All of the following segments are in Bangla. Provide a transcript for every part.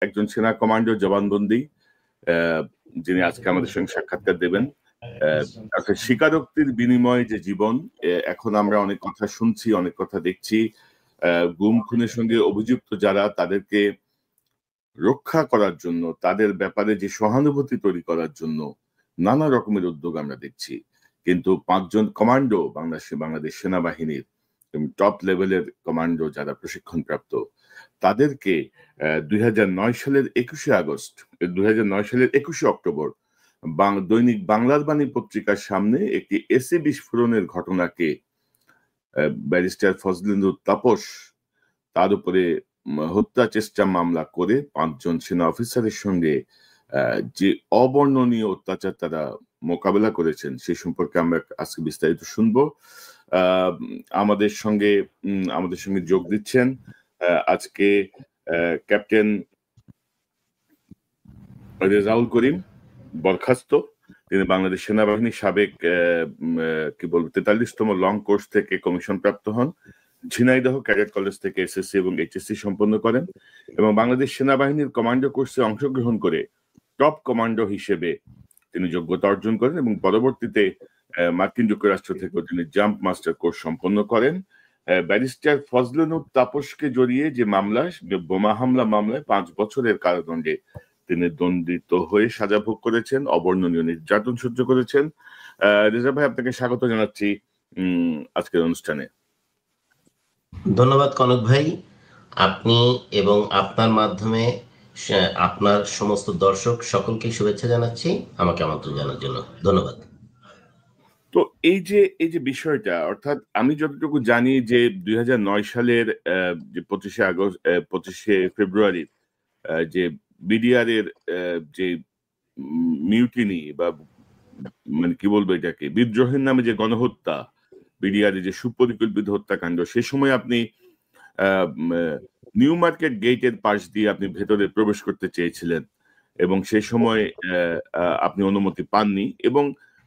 একজন সেনা কমান্ডো জবানবন্দি, যিনি আজকে আমাদের সঙ্গে সাক্ষাৎকার দেবেন। স্বীকারোক্তির বিনিময়ে যে জীবন, এখন আমরা অনেক কথা শুনছি, অনেক কথা দেখছি। গুম খুনের সঙ্গে অভিযুক্ত যারা, তাদেরকে রক্ষা করার জন্য, তাদের ব্যাপারে যে সহানুভূতি তৈরি করার জন্য নানা রকমের উদ্যোগ আমরা দেখছি। কিন্তু 5 জন কমান্ডো বাংলাদেশ সেনাবাহিনীর টপ লেভেলের কমান্ডো যারা প্রশিক্ষণপ্রাপ্ত, তাদেরকে 2009 সালের 21শে আগস্ট, 2009 সালের 21শে অক্টোবর দৈনিক বাংলার বাণী পত্রিকার সামনে একটি এসি বিস্ফোরণের ঘটনাকে ব্যারিস্টার ফজলুল তাপস তার উপরে হত্যা চেষ্টা মামলা করে 5 জন সেনা অফিসারের সঙ্গে যে অবর্ণনীয় অত্যাচার তারা মোকাবেলা করেছেন, সে সম্পর্কে আমরা আজকে বিস্তারিত শুনবো। আমাদের সঙ্গে যোগ দিচ্ছেন আজকে ক্যাপ্টেন রেজাউল করিম, বরখাস্ত। তিনি বাংলাদেশ সেনাবাহিনীর সাবেক 43তম লং কোর্স থেকে কমিশন প্রাপ্ত হন। ঝিনাইদহ ক্যাডেট কলেজ থেকে এসএসসি এবং এইচএসসি সম্পন্ন করেন এবং বাংলাদেশ সেনাবাহিনীর কমান্ডো কোর্সে অংশগ্রহণ করে টপ কমান্ডো হিসেবে তিনি যোগ্যতা অর্জন করেন এবং পরবর্তীতে মার্কিন যুক্তরাষ্ট্র থেকেও তিনি জাম্প মাস্টার কোর্স সম্পন্ন করেন। ব্যারিস্টার ফজলুল তাপসকে জড়িয়ে যে মামলা, বোমা হামলা মামলায় 5 বছরের কারাদণ্ডে তিনি দণ্ডিত হয়ে সাজা ভোগ করেছেন, অবর্ণনীয় নির্যাতন সহ্য করেছেন। রেজা ভাই, আপনাকে স্বাগত জানাচ্ছি আজকের অনুষ্ঠানে। ধন্যবাদ কনক ভাই। আপনি এবং আপনার মাধ্যমে আপনার সমস্ত দর্শক সকলকে শুভেচ্ছা জানাচ্ছি আমাকে আমন্ত্রণ জানার জন্য। ধন্যবাদ। তো এই যে বিষয়টা, অর্থাৎ আমি যতটুকু জানি যে 2009 সালের যে 25শে ফেব্রুয়ারি যে বিডিআর এর যে মিউটিনি বা মানে কি বলবো এটাকে, বিদ্রোহের নামে যে গণহত্যা, বিডিআর যে সুপরিকল্পিত হত্যাকাণ্ড, সে সময় আপনি নিউ মার্কেট গেটের পাশ দিয়ে আপনি ভেতরে প্রবেশ করতে চেয়েছিলেন এবং সেই সময় আপনি অনুমতি পাননি এবং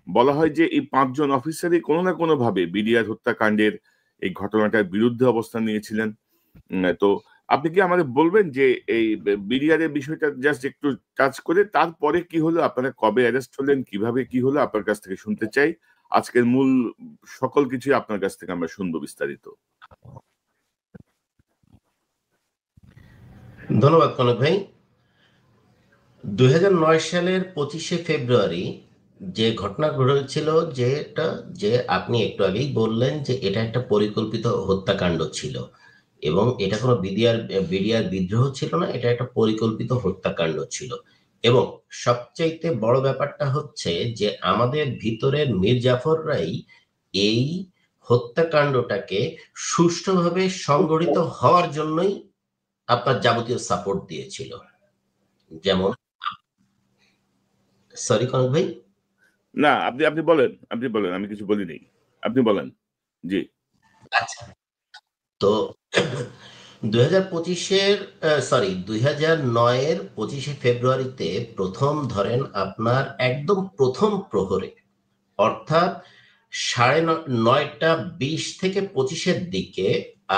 বলা হয় যে এই 5 জন অফিসারই কোনো না কোনো ভাবে বিডিআর হত্যাকাণ্ডের এই ঘটনাটার বিরুদ্ধে অবস্থান নিয়েছিলেন। তো আপনি কি আমাদের বলবেন যে এই বিডিআর এর বিষয়টা জাস্ট একটু টাচ করে, তারপরে কি হলো, আপনারা কবে অ্যারেস্ট হলেন, কিভাবে কি হলো, আপনার কাছ থেকে শুনতে চাই। আজকের মূল সকল কিছু আপনার কাছ থেকে আমরা শুনবো বিস্তারিত। ধন্যবাদ কনক ভাই। 2009 সালের 25শে ফেব্রুয়ারি যে ঘটনা ঘটেছিল, যে আপনি একটু আগেই বললেন যে এটা একটা পরিকল্পিত হত্যাকাণ্ড ছিল এবং এটা কোনো বিডিআর বিদ্রোহ ছিল না, এটা একটা পরিকল্পিত হত্যাকাণ্ড ছিল। এবং সবচাইতে বড় ব্যাপারটা হচ্ছে যে আমাদের ভিতরের মীর জাফররাই এই হত্যাকাণ্ডটাকে সুষ্ঠুভাবে সংগঠিত হওয়ার জন্যই আপনার যাবতীয় সাপোর্ট দিয়েছিল। যেমন, সরি কনক ভাই। না, আপনি বলেন, আমি কিছু বলিনি, আপনি বলেন। জি আচ্ছা, তো 2009-এর 25শে ফেব্রুয়ারিতে প্রথম ধরেন আপনার একদম প্রথম প্রহরে, অর্থাৎ 9:30 থেকে 25-এর দিকে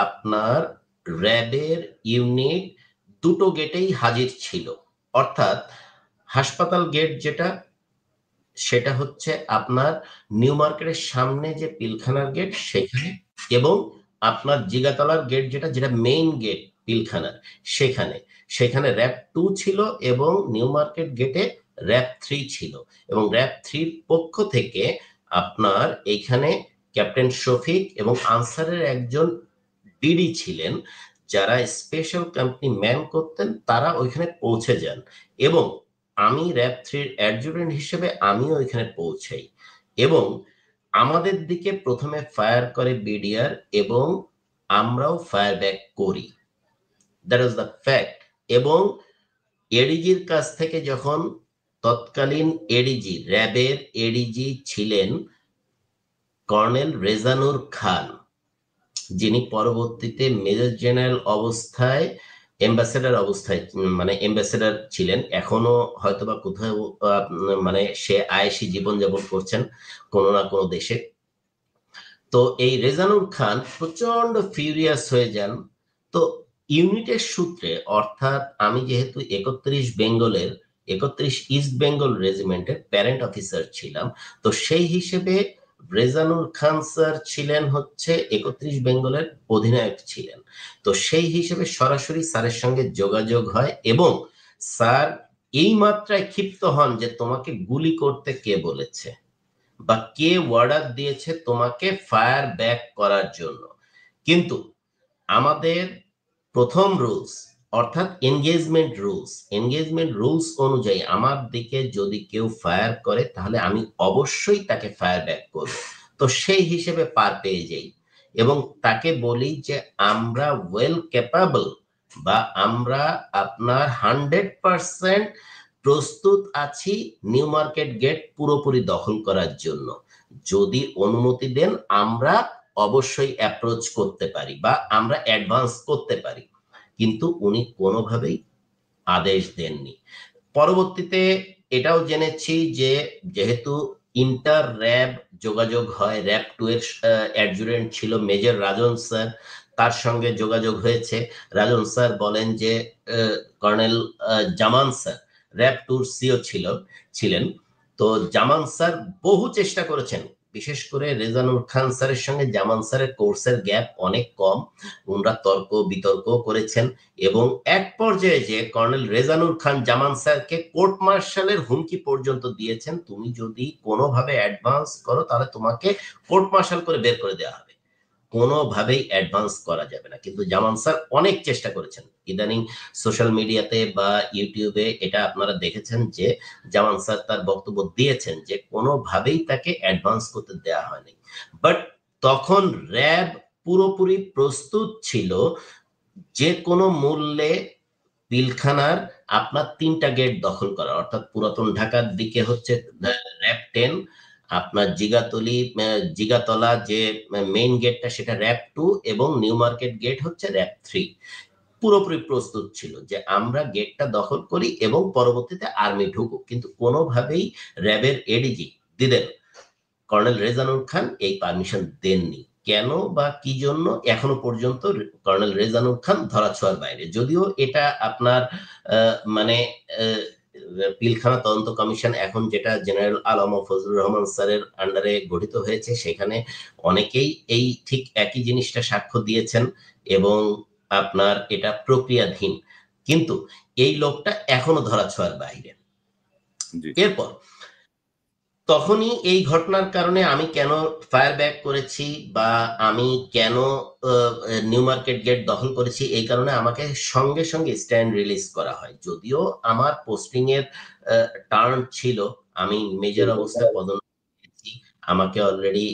আপনার র্যাবের ইউনিট দুটো গেটেই হাজির ছিল। অর্থাৎ হাসপাতাল গেট সেটা হচ্ছে আপনার নিউ মার্কেটের সামনে যে পিলখানার গেট সেখানে, এবং আপনার জিগাতলার গেট যেটা মেইন গেট পিলখানার, সেখানে র্যাব 2 ছিল এবং নিউ মার্কেট গেটে র্যাব 3 ছিল। এবং র্যাব 3 পক্ষ থেকে আপনার এইখানে ক্যাপ্টেন শফিক এবং আনসারের একজন ডিডি ছিলেন, যারা স্পেশাল কোম্পানি ম্যান করতেন, তারা ওইখানে পৌঁছে যান এবং আমি র্যাব 3 অ্যাডজুটেন্ট হিসেবে আমিও ওইখানে পৌঁছাই এবং আমাদের দিকে প্রথমে ফায়ার করে বিডিআর এবং আমরাও ফায়ার ব্যাক করি। That is the fact. এবং এডিজির কাছ থেকে, যখন তৎকালীন এডিজি, র্যাবের এডিজি ছিলেন কর্নেল রেজানুর খান, যিনি পরবর্তীতে মেজর জেনারেল অবস্থায় অ্যাম্বাসেডর ছিলেন, এখনো হয়তোবা কোথাও মানে সে আয়েশি জীবনযাপন করছেন কোনো না কোনো দেশে। তো এই রেজানুর খান প্রচন্ড ফিউরিয়াস হয়ে যান। তো ইউনিটের সূত্রে, অর্থাৎ আমি যেহেতু 31 ইস্ট বেঙ্গল রেজিমেন্টের প্যারেন্ট অফিসার ছিলাম, তো সেই হিসেবে রেজানুর খান স্যার ছিলেন হচ্ছে 31 বেঙ্গলের অধিনায়ক ছিলেন। তো সেই হিসেবে সরাসরি স্যারের সঙ্গে যোগাযোগ হয় এবং স্যার এই মাত্রায় ক্ষিপ্ত হন যে তোমাকে গুলি করতে কে বলেছে বা কে অর্ডার দিয়েছে তোমাকে ফায়ার ব্যাক করার জন্য। কিন্তু আমাদের প্রথম রুলস, অর্থাৎ এনগেজমেন্ট রুলস অনুযায়ী আমার দিকে যদি কেউ ফায়ার করে তাহলে আমি অবশ্যই তাকে ফায়ার ব্যাক করব। তো সেই হিসেবে পার পেয়ে যাই এবং তাকে বলি যে আমরা ওয়েল ক্যাপাবল বা আমরা আপনার 100% প্রস্তুত আছি নিউ মার্কেট গেট পুরোপুরি দখল করার জন্য। যদি অনুমতি দেন আমরা অবশ্যই অ্যাপ্রোচ করতে পারি বা আমরা অ্যাডভান্স করতে পারি। কিন্তু উনি কোনোভাবেই আদেশ দেননি। পরবর্তীতে এটাও জেনেছি যে যেহেতু ইন্টার র্যাব যোগাযোগ হয়, র্যাব 2 এর অ্যাডজুটেন্ট ছিল মেজর রাজন স্যার, তার সঙ্গে যোগাযোগ হয়েছে। রাজন স্যার বলেন যে কর্নেল জামান স্যার র্যাব 2 সিও ছিলেন। তো জামান স্যার বহু চেষ্টা করেছেন, বিশেষ করে রেজানুর খান স্যারের সঙ্গে জামান স্যারের কোর্সের গ্যাপ অনেক কম, ওনারা তর্ক বিতর্ক করেছেন এবং এক পর্যায়ে যে কর্নেল রেজানুর খান জামান স্যারকে কোর্ট মার্শালের হুমকি পর্যন্ত দিয়েছেন, তুমি যদি কোনোভাবে অ্যাডভান্স করো তাহলে তোমাকে কোর্ট মার্শাল করে বের করে দেওয়া হবে, কোনোভাবেই অ্যাডভান্স করা যাবে না। কিন্তু জামান স্যার অনেক চেষ্টা করেছেন। ইদানিং সোশ্যাল মিডিয়াতে বা ইউটিউবে এটা আপনারা দেখেছেন যে জামান স্যার তার বক্তব্য দিয়েছেন যে কোনোভাবেই তাকে অ্যাডভান্স করতে দেওয়া হয়নি। বাট তখন র্যাব পুরোপুরি প্রস্তুত ছিল যে কোনো মূল্যে পিলখানার আপনার 3টা গেট দখল করা, অর্থাৎ পুরাতন ঢাকার দিকে হচ্ছে র্যাব 10, আপনার জিগাতলা যে মেইন গেটটা সেটা র্যাব 2 এবং নিউ মার্কেট গেট হচ্ছে র্যাব 3। পুরোপুরি প্রস্তুত ছিল যে আমরা গেটটা দখল করি এবং পরবর্তীতে আর্মি ঢুকুক, কিন্তু কোনোভাবেই র্যাবের এডিজি দিলেন কর্নেল রেজানুর খান এই পারমিশন দেননি। কেন বা কি জন্য এখনো পর্যন্ত কর্নেল রেজানুর খান ধরাছোঁয়ার বাইরে। যদিও এটা আপনার মানে পিলখানা তদন্ত কমিশন এখন যেটা জেনারেল আলম ফজলুর রহমান স্যারের আন্ডারে গঠিত হয়েছে, সেখানে অনেকেই এই ঠিক একই জিনিসটা সাক্ষ্য দিয়েছেন এবং আপনার এটা প্রক্রিয়াধীন, কিন্তু এই লোকটা এখনো ধরাছোঁয়ার বাইরে। এরপর তখনই এই ঘটনার কারণে আমি কেন ফায়ার ব্যাক করেছি বা আমি কেন নিউ মার্কেট গেট দখল করেছি, এই কারণে আমাকে সঙ্গে সঙ্গে স্ট্যান্ড রিলিজ করা হয়। যদিও আমার পোস্টিং এর টার্ন ছিল, আমি মেজর অবস্থায় পদোন্নতি, আমাকে অলরেডি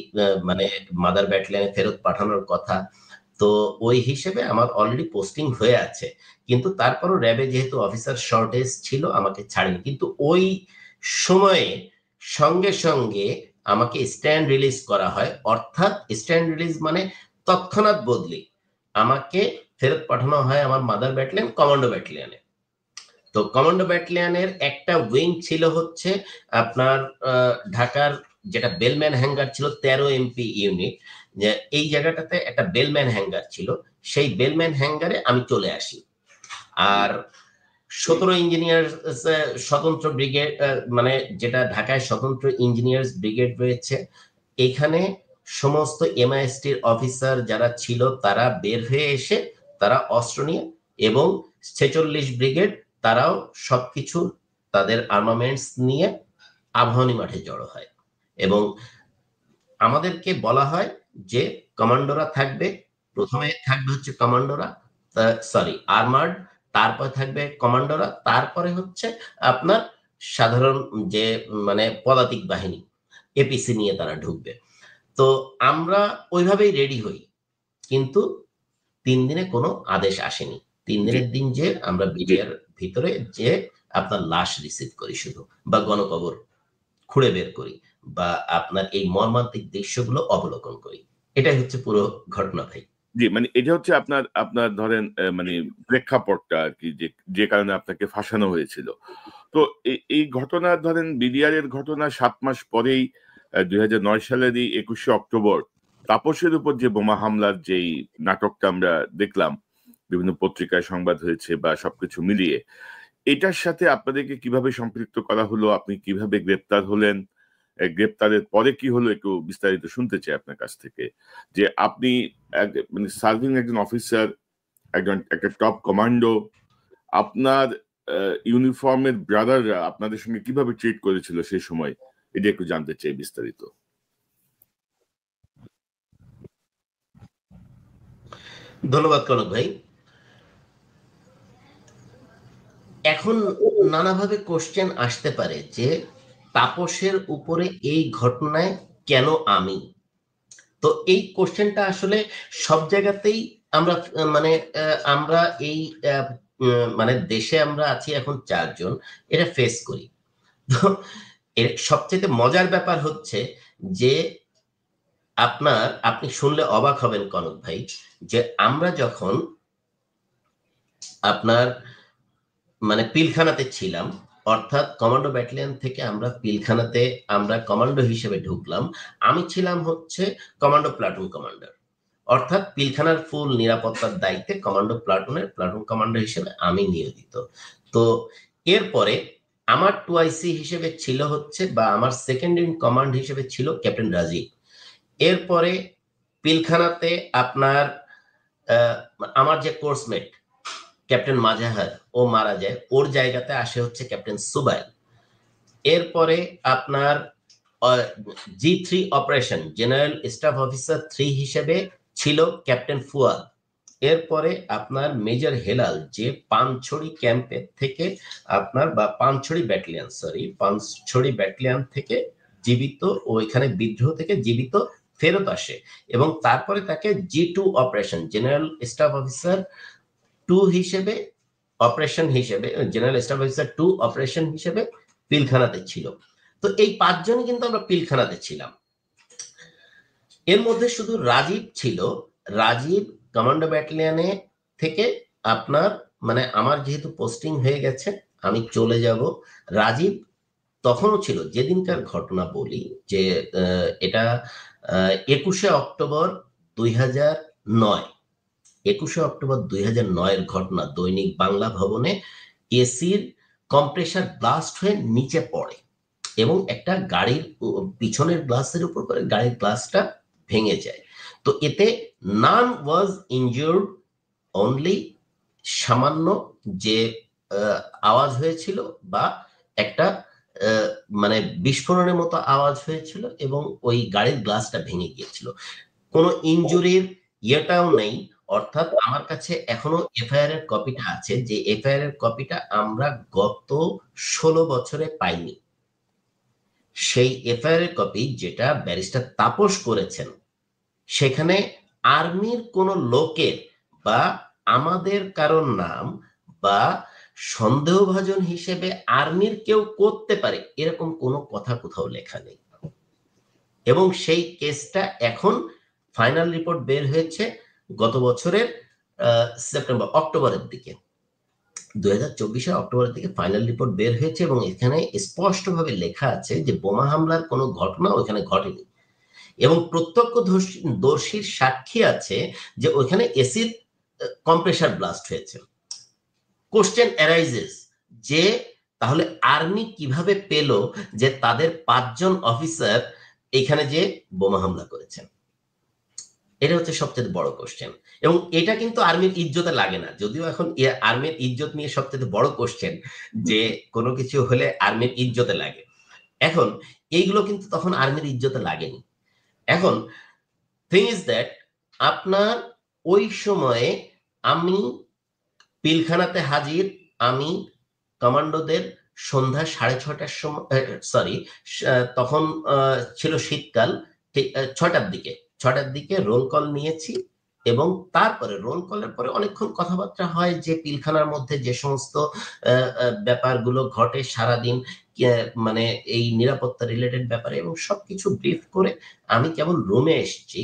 মানে মাদার ব্যাটালিয়নে ফেরত পাঠানোর কথা, তো ওই হিসেবে আমার অলরেডি পোস্টিং হয়ে আছে। কিন্তু তারপরও র্যাবে যেহেতু অফিসার শর্টেজ ছিল আমাকে ছাড়েনি। কিন্তু ওই সময়ে সঙ্গে সঙ্গে আমাকে স্ট্যান্ড রিলিজ করা হয়, অর্থাৎ স্ট্যান্ড রিলিজ মানে তৎক্ষণাৎ বদলি, আমাকে ফেরত পাঠানো হয় আমার মাদার ব্যাটালিয়ন কমান্ডো ব্যাটালিয়নে। তো কমান্ডো ব্যাটালিয়নের একটা উইং ছিল হচ্ছে আপনার ঢাকার যেটা বেলম্যান হ্যাঙ্গার ছিল 13 এমপি ইউনিট, যে এই জায়গাটাতে একটা বেলম্যান হ্যাঙ্গার ছিল, সেই বেলম্যান হ্যাঙ্গারে আমি চলে আসি। আর 17 ইঞ্জিনিয়ার স্বতন্ত্র ব্রিগেড, মানে যেটা ঢাকায় স্বতন্ত্র ইঞ্জিনিয়ার্স ব্রিগেড রয়েছে, এখানে সমস্ত এমআইএসটির অফিসার যারা ছিল তারা বের হয়ে এসে তারা অস্ত্র নিয়ে, এবং 46 ব্রিগেড তারাও সবকিছু তাদের আর্মামেন্টস নিয়ে আবাহনী মাঠে জড়ো হয় এবং আমাদেরকে বলা হয় যে কমান্ডোরা থাকবে, প্রথমে থাকবে হচ্ছে কমান্ডোরা, সরি আর্মার্ড, তারপরে থাকবে কমান্ডোরা, তারপরে হচ্ছে আপনার সাধারণ যে মানে পদাতিক বাহিনী এপিসি নিয়ে তারা ঢুকবে। তো আমরা ওইভাবেই রেডি হই, কিন্তু 3 দিনে কোনো আদেশ আসেনি। 3 দিনের দিন যে আমরা বিডিআর ভিতরে যে আপনার লাশ রিসিভ করি শুধু, বা গণকবর খুঁড়ে বের করি, বা আপনার এই মর্মান্তিক দৃশ্যগুলো অবলোকন করি। এটাই হচ্ছে পুরো ঘটনা ভাই। জি, মানে এটা হচ্ছে আপনার আপনার ধরেন মানে প্রেক্ষাপটটা আর কি, যে কারণে আপনাকে ফাঁসানো হয়েছিল। তো এই ঘটনা ধরেন বিডিআর এর ঘটনা 7 মাস পরেই 2009 সালেরই 21শে অক্টোবর তাপসের উপর যে বোমা হামলার যেই নাটকটা আমরা দেখলাম, বিভিন্ন পত্রিকায় সংবাদ হয়েছে বা সবকিছু মিলিয়ে, এটার সাথে আপনাদেরকে কিভাবে সম্পৃক্ত করা হলো, আপনি কিভাবে গ্রেপ্তার হলেন, গ্রেপ্তারের পরে কি হলো, একটু বিস্তারিত শুনতে চাই আপনার কাছ থেকে। যে আপনি মানে সার্ভিং একজন অফিসার, একটা টপ কমান্ডো, আপনার ইউনিফর্মের ব্রাদাররা আপনাদের সঙ্গে কিভাবে ট্রিট করেছিল সেই সময়, এটা একটু জানতে চাই বিস্তারিত। ধন্যবাদ কনক ভাই। এখন নানাভাবে কোশ্চেন আসতে পারে যে তাপসের উপরে এই ঘটনায় কেন আমি। তো এই কোশ্চেনটা আসলে সব জায়গাতেই আমরা মানে আমরা এই মানে দেশে আমরা আছি এখন 4 জন, এটা ফেস করি। তো এর সবচেয়ে মজার ব্যাপার হচ্ছে যে আপনি শুনলে অবাক হবেন কনক ভাই, যে আমরা যখন আপনার মানে পিলখানাতে ছিলাম, অর্থাৎ কমান্ডো ব্যাটালিয়ন থেকে আমরা পিলখানাতে আমরা কমান্ডো হিসেবে ঢুকলাম। আমি ছিলাম হচ্ছে কমান্ডো প্লাটুন কমান্ডার, অর্থাৎ পিলখানার ফুল নিরাপত্তার দায়িত্বে কমান্ডো প্লাটুনের প্লাটুন কমান্ডার হিসেবে আমি নিয়োজিত। তো এরপরে আমার 2IC হিসেবে ছিল হচ্ছে, বা আমার সেকেন্ড ইন কমান্ড হিসেবে ছিল ক্যাপ্টেন রাজীব। এরপরে পিলখানাতে আপনার আমার যে কোর্সমেট ক্যাপ্টেন মাজাহার, ও মারা যায়, ওর জায়গাতে আসে হচ্ছে ক্যাপ্টেন সুবাইল। এরপরে আপনার G3 operation general staff officer 3 হিসেবে ছিল ক্যাপ্টেন ফুয়াদ। এরপরে আপনার মেজর হেলাল, যে পানছড়ি ক্যাম্পের থেকে আপনার, বা পানছড়ি ব্যাটালিয়ন থেকে জীবিত, ওইখানে বিদ্রোহ থেকে জীবিত ফেরত আসে, এবং তারপরে তাকে G2 operation general staff officer 2 হিসেবে জেনারেল স্টাফ অফিসার 2 অপারেশন হিসেবে পিলখানাতে ছিল। তো এই 5 জনই কিন্তু আমরা পিলখানাতে ছিলাম। এর মধ্যে শুধু রাজীব ছিল। রাজীব কমান্ডো ব্যাটালিয়নে থেকে আপনার মানে আমার যেহেতু পোস্টিং হয়ে গেছে, আমি চলে যাব। রাজীব তখনও ছিল, যেদিনকার ঘটনা বলি, যে এটা 21শে অক্টোবর 2009, 21শে অক্টোবর 2009-এর ঘটনা। দৈনিক বাংলা ভবনে এসির কম্প্রেসার ব্লাস্ট হয়ে নিচে পড়ে এবং একটা গাড়ির পিছনের গ্লাসের উপর করে গাড়ির গ্লাসটা ভেঙে যায়। তো এতে নান ওয়াজ ইনজিউরড, অনলি সামান্য যে আওয়াজ হয়েছিল বা একটা মানে বিস্ফোরণের মতো আওয়াজ হয়েছিল, এবং ওই গাড়ির গ্লাসটা ভেঙে গিয়েছিল। কোনো ইনজুরির ইয়েটাও নেই। অর্থাৎ আমার কাছে এখনো এফআইআর এর কপিটা আছে, যে এফআইআর এর কপিটা আমরা গত 16 বছরে পাইনি। সেই এফআইআর এর কপি যেটা ব্যারিস্টার তাপস করেছেন, সেখানে আর্মির কোন লোকের বা আমাদের কারোর নাম বা সন্দেহভাজন হিসেবে আর্মির কেউ করতে পারে এরকম কোনো কথা কোথাও লেখা নেই। এবং সেই কেসটা এখন ফাইনাল রিপোর্ট বের হয়েছে গত বছরের অক্টোবরের দিকে, 2024-এর অক্টোবরের দিকে ফাইনাল রিপোর্ট বের হয়েছে, এবং এখানে স্পষ্টভাবে লেখা আছে যে বোমা হামলার কোনো ঘটনা ওখানে ঘটেনি, এবং প্রত্যক্ষদর্শীর সাক্ষী আছে যে ওইখানে এসির কম্প্রেসার ব্লাস্ট হয়েছে। কোশ্চেন অ্যারাইজেস যে তাহলে আর্মি কিভাবে পেল যে তাদের 5 জন অফিসার এখানে যে বোমা হামলা করেছেন? এটা হচ্ছে সবচেয়ে বড় কোশ্চেন, এবং এটা কিন্তু আর্মির ইজ্জতে লাগে না। যদিও এখন আর্মির ইজ্জত নিয়ে সবচেয়ে বড় কোশ্চেন যে কোনো কিছু হলে আর্মির ইজ্জতে লাগে। এখন এইগুলো কিন্তু তখন আর্মির ইজ্জতে লাগেনি। এখন থিং ইজ দ্যাট আপনার ওই সময়ে আমি পিলখানাতে হাজির, আমি কমান্ডোদের সন্ধ্যা 6:30টার সময়, সরি তখন ছিল শীতকাল, 6টার দিকে রোল কল নিয়েছি, এবং তারপরে রোল কলের পরে অনেকক্ষণ কথাবার্তা হয় যে পিলখানার মধ্যে যে সমস্ত ব্যাপারগুলো ঘটে সারাদিন, মানে এই নিরাপত্তা রিলেটেড ব্যাপারে, এবং সবকিছু ব্রিফ করে আমি কেবল রুমে এসেছি।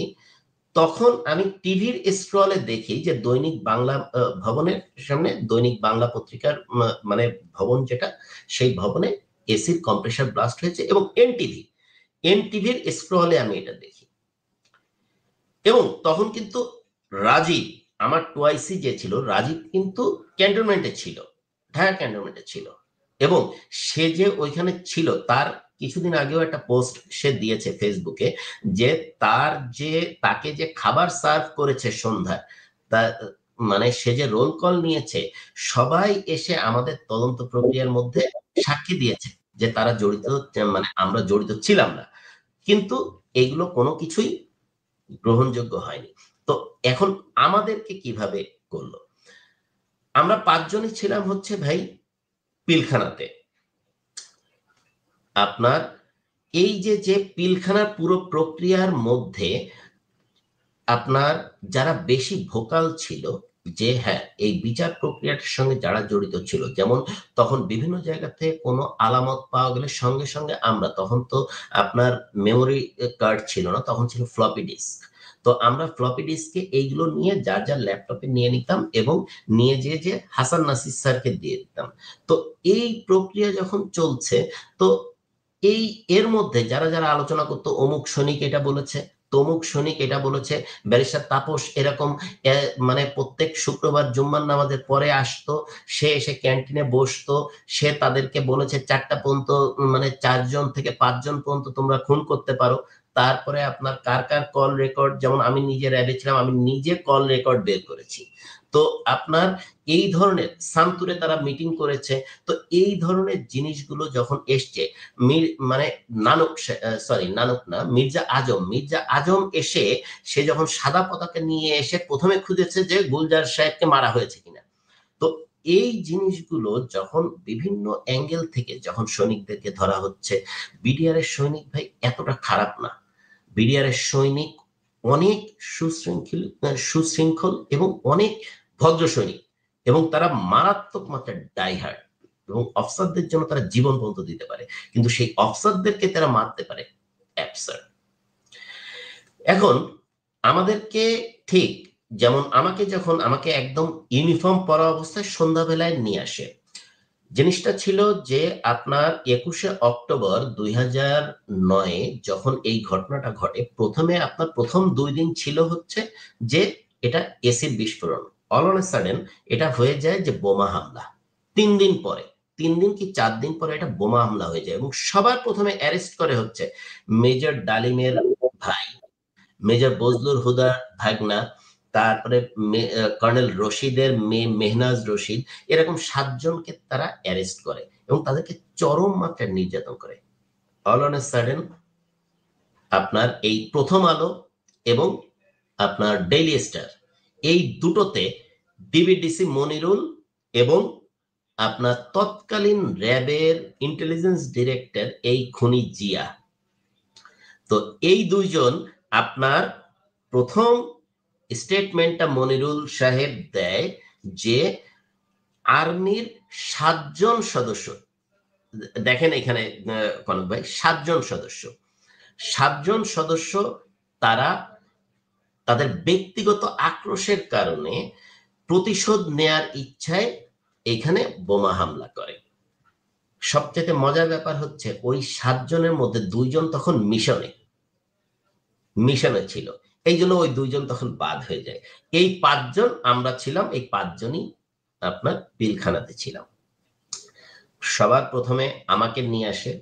তখন আমি টিভির স্ক্রলে দেখি যে দৈনিক বাংলা ভবনের সামনে, দৈনিক বাংলা পত্রিকার মানে ভবন যেটা, সেই ভবনে এসির কম্প্রেসার ব্লাস্ট হয়েছে, এবং এনটিভির স্ক্রলে আমি এটা দেখি। এবং তখন কিন্তু রাজীব আমার টুয়াইসি যে ছিল, রাজীব কিন্তু ক্যান্টনমেন্টে ছিল, ঢাকা ক্যান্টনমেন্টে ছিল, এবং সে যে ওইখানে ছিল তার কিছুদিন আগেও একটা পোস্ট সে দিয়েছে ফেসবুকে, যে তার যে তাকে যে খাবার সার্ভ করেছে সন্ধ্যায়, তা মানে সে যে রোল কল নিয়েছে, সবাই এসে আমাদের তদন্ত প্রক্রিয়ার মধ্যে সাক্ষী দিয়েছে যে তারা জড়িত, মানে আমরা জড়িত ছিলাম না, কিন্তু এগুলো কোনো কিছুই গ্রহণযোগ্য হয়নি। তো এখন আমাদেরকে কিভাবে করলো? আমরা 5 জনই ছিলাম হচ্ছে ভাই পিলখানাতে। আপনার এই যে পিলখানার পুরো প্রক্রিয়ার মধ্যে আপনার যারা বেশি ভোকাল ছিল, যে হ্যাঁ এই বিচার প্রক্রিয়াটার সঙ্গে যারা জড়িত ছিল, যেমন তখন বিভিন্ন জায়গাতে কোনো আলামত পাওয়া গেলে সঙ্গে সঙ্গে আমরা, তখন তো আপনার মেমোরি কার্ড ছিল না, তখন ছিল ফ্লপি ডিস্ক। তো আমরা ফ্লপি ডিস্কে এইগুলো নিয়ে যার যার ল্যাপটপে নিয়ে নিতাম এবং নিয়ে যে হাসান নাসির স্যারকে দিয়ে দিতাম। তো এই প্রক্রিয়া যখন চলছে, তো এই এর মধ্যে যারা যারা আলোচনা করতো, অমুক সৈনিক এটা বলেছে, তমুক সৈনিক এটা বলেছে, ব্যারিস্টার তাপস এরকম মানে প্রত্যেক শুক্রবার জুম্মার নামাজের পরে আসতো, সে এসে ক্যান্টিনে বসতো, সে তাদেরকে বলেছে 4টা পর্যন্ত, মানে 4 জন থেকে 5 জন পর্যন্ত তোমরা খুন করতে পারো। তারপরে আপনার কার কার কল রেকর্ড, যেমন আমি নিজে র্যাবে ছিলাম, আমি নিজে কল রেকর্ড বের করেছি। তো আপনার এই ধরনের সান্তুরে তারা মিটিং করেছে। তো এই ধরনের জিনিসগুলো যখন এসছে, মানে নানক, সরি নানক না, মির্জা আজম এসে, সে যখন সাদা পতাকা নিয়ে এসে প্রথমে খুঁজেছে যে গুলজার সাহেবকে মারা হয়েছে কিনা। তো এই জিনিসগুলো যখন বিভিন্ন অ্যাঙ্গেল থেকে যখন সৈনিকদেরকে ধরা হচ্ছে, বিডিআর এর সৈনিক ভাই এতটা খারাপ না। বিডিআর এর সৈনিক অনেক সুশৃঙ্খল এবং অনেক ভদ্র সৈনিক, এবং তারা মারাত্মক মাত্রায় ডাইহার্ড, এবং অফিসারদের জন্য তারা জীবন পর্যন্ত দিতে পারে, কিন্তু সেই অফিসারদেরকে তারা মারতে পারে। অ্যাবসার্ড। এখন আমাদেরকে ঠিক যেমন আমাকে একদম ইউনিফর্ম পরা অবস্থায় সন্ধ্যাবেলায় নিয়ে আসে। জিনিসটা ছিল যে আপনার 21শে অক্টোবর 2009 যখন এই ঘটনাটা ঘটে, প্রথমে আপনার প্রথম 2 দিন ছিল হচ্ছে যে এটা এসিড বিস্ফোরণ, অল অন এ সাডেন এটা হয়ে যায় যে বোমা হামলা। 3 দিন পরে, 3 দিন কি 4 দিন পরে এটা বোমা হামলা হয়ে যায়, এবং সবার প্রথমে অ্যারেস্ট করে হচ্ছে মেজর ডালিমের ভাই, মেজর বজলুর হুদার ভাগনা, তারপরে কর্নেল রশিদের মেয়ে মেহনাজ রশিদ, এরকম 7 জনকে তারা অ্যারেস্ট করে এবং তাদেরকে চরম মাত্রায় নির্যাতন করে। অল অন এ সাডেন আপনার এই প্রথম আলো এবং আপনার ডেইলি স্টার, এই দুটোতে ডিবিডিসি মনিরুল এবং আপনার তৎকালীন র্যাবের ইন্টেলিজেন্স ডিরেক্টর এই খুনি জিয়া, তো এই 2 জন আপনার প্রথম স্টেটমেন্টটা মনিরুল সাহেব দেয় যে আর্মির 7 জন সদস্য, দেখেন এখানে কনক ভাই, 7 জন সদস্য, 7 জন সদস্য তারা তাদের ব্যক্তিগত আক্রোশের কারণে প্রতিশোধ নেয়ার ইচ্ছায় এখানে বোমা হামলা করে। সবচেয়ে মজার ব্যাপার হচ্ছে ওই 7 জনের মধ্যে 2 জন তখন মিশনে ছিল, এই জন্য ওই 2 জন তখন বাদ হয়ে যায়। এই 5 জন আমরা ছিলাম, এই 5 জনই আপনার পিলখানাতে ছিলাম। সবার প্রথমে আমাকে নিয়ে আসে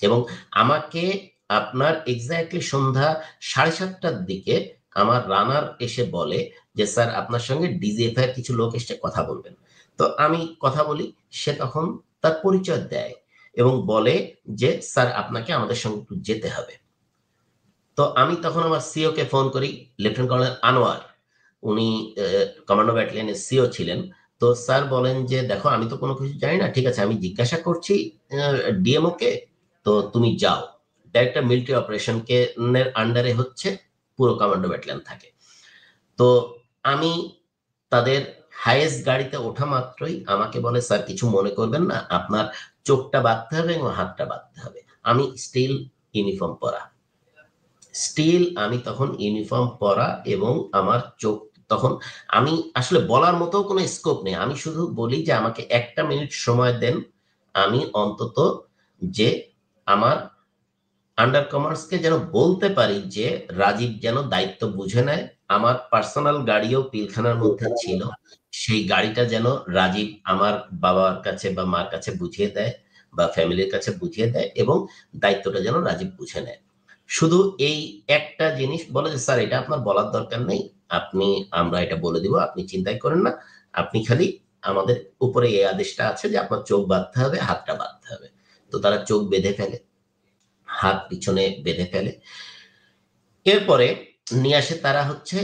এবং আমাকে আপনার এক্স্যাক্টলি সন্ধ্যা 7:30টার দিকে আমার রানার এসে বলে যে স্যার আপনার সঙ্গে ডিজিএফআই এর কিছু লোক এসে কথা বলবেন। তো আমি কথা বলি, সে তখন তার পরিচয় দেয় এবং বলে যে স্যার আপনাকে আমাদের সঙ্গে একটু যেতে হবে। তো আমি তখন আমার সিও কে ফোন করি, লেফটেন্যান্ট কর্নেল আনোয়ার, উনি কমান্ডো ব্যাটালিয়নের সিও ছিলেন। তো স্যার বলেন যে দেখো আমি তো কোনো কিছু জানি না, ঠিক আছে আমি জিজ্ঞাসা করছি ডিএমও কে, তো তুমি যাও। ডাইরেক্টর মিলিটারি অপারেশন কে এর আন্ডারে হচ্ছে পুরো কমান্ডো ব্যাটালিয়ন থাকে। তো আমি তাদের হাইয়েস্ট গাড়িতে ওঠা মাত্রই আমাকে বলে স্যার কিছু মনে করবেন না, আপনার চোখটা বাঁধতে হবে এবং হাতটা বাঁধতে হবে। আমি স্টিল ইউনিফর্ম পরা, আমি তখন ইউনিফর্ম পরা এবং আমার চোখ তখন, আমি আসলে বলার মতো কোনো স্কোপ নেই, আমি শুধু বলি যে আমাকে 1টা মিনিট সময় দেন, আমি অন্তত যে আমার আন্ডার কমান্ডসকে যেন বলতে পারি যে রাজীব যেন দায়িত্ব বুঝে নেয়, আমার পার্সোনাল গাড়িও পিলখানার মধ্যে ছিল। সেই গাড়িটা যেন রাজীব আমার বাবার কাছে বা মার কাছে বুঝিয়ে দেয় বা ফ্যামিলির কাছে বুঝিয়ে দেয়, এবং দায়িত্বটা যেন রাজীব বুঝে নেয়। শুধু এই একটা জিনিস বলে যে স্যার এটা আপনার বলার দরকার নেই, আমরা এটা বলে দিব, আপনি চিন্তাই করেন না, আপনি খালি আমাদের উপরে এই আদেশটা আছে যে আপনার চোখ বাঁধতে হবে, হাতটা বাঁধতে হবে। তো তারা চোখ বেঁধে ফেলে, হাত পিছনে বেঁধে ফেলে। এরপরে নিয়ে আসে তারা হচ্ছে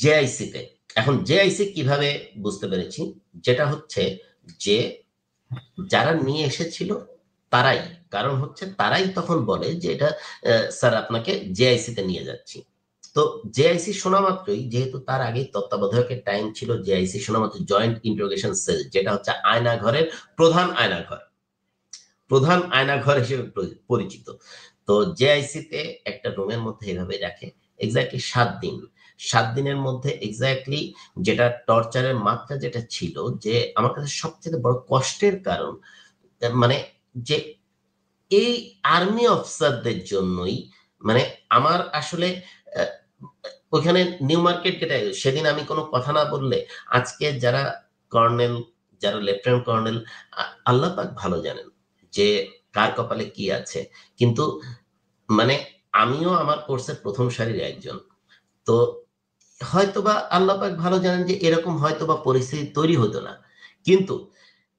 জেআইসিতে। এখন জেআইসি কিভাবে বুঝতে পেরেছি, যেটা হচ্ছে যে যারা নিয়ে এসেছিল তারাই, কারণ হচ্ছে তারাই তখন বলে যে এটা স্যার আপনাকে জেআইসিতে নিয়ে যাচ্ছি। তো জেআইসি শোনা মাত্রই, যেহেতু তার আগে তত্ত্বাবধায়কের টাইম ছিল, জেআইসি শোনা মাত্র জয়েন্ট ইন্টারোগেশন সেল, যেটা হচ্ছে আয়নাঘরের প্রধান আয়নাঘর, প্রধান আয়নাঘর হিসেবে পরিচিত। তো জেআইসিতে একটা রুমের মধ্যে এভাবে রাখে এক্স্যাক্টলি 7 দিন। 7 দিনের মধ্যে এক্স্যাক্টলি যেটা টর্চারের মাত্রা যেটা ছিল, যে আমার কাছে সবচেয়ে বড় কষ্টের কারণ, মানে যে এই আর্মি অফিসারদের জন্যই, মানে আমার আসলে ওইখানে নিউ মার্কেট গেটে সেদিন আমি কোনো কথা না বললে আজকে যারা কর্নেল, যারা লেফটেন্যান্ট কর্নেল, আল্লাহ পাক ভালো জানেন যে কার কপালে কি আছে। কিন্তু মানে আমিও আমার কোর্সের প্রথম সারির একজন। তো হয়তোবা আল্লাহ পাক ভালো জানেন যে এরকম হয়তোবা পরিস্থিতি তৈরি হতো না, কিন্তু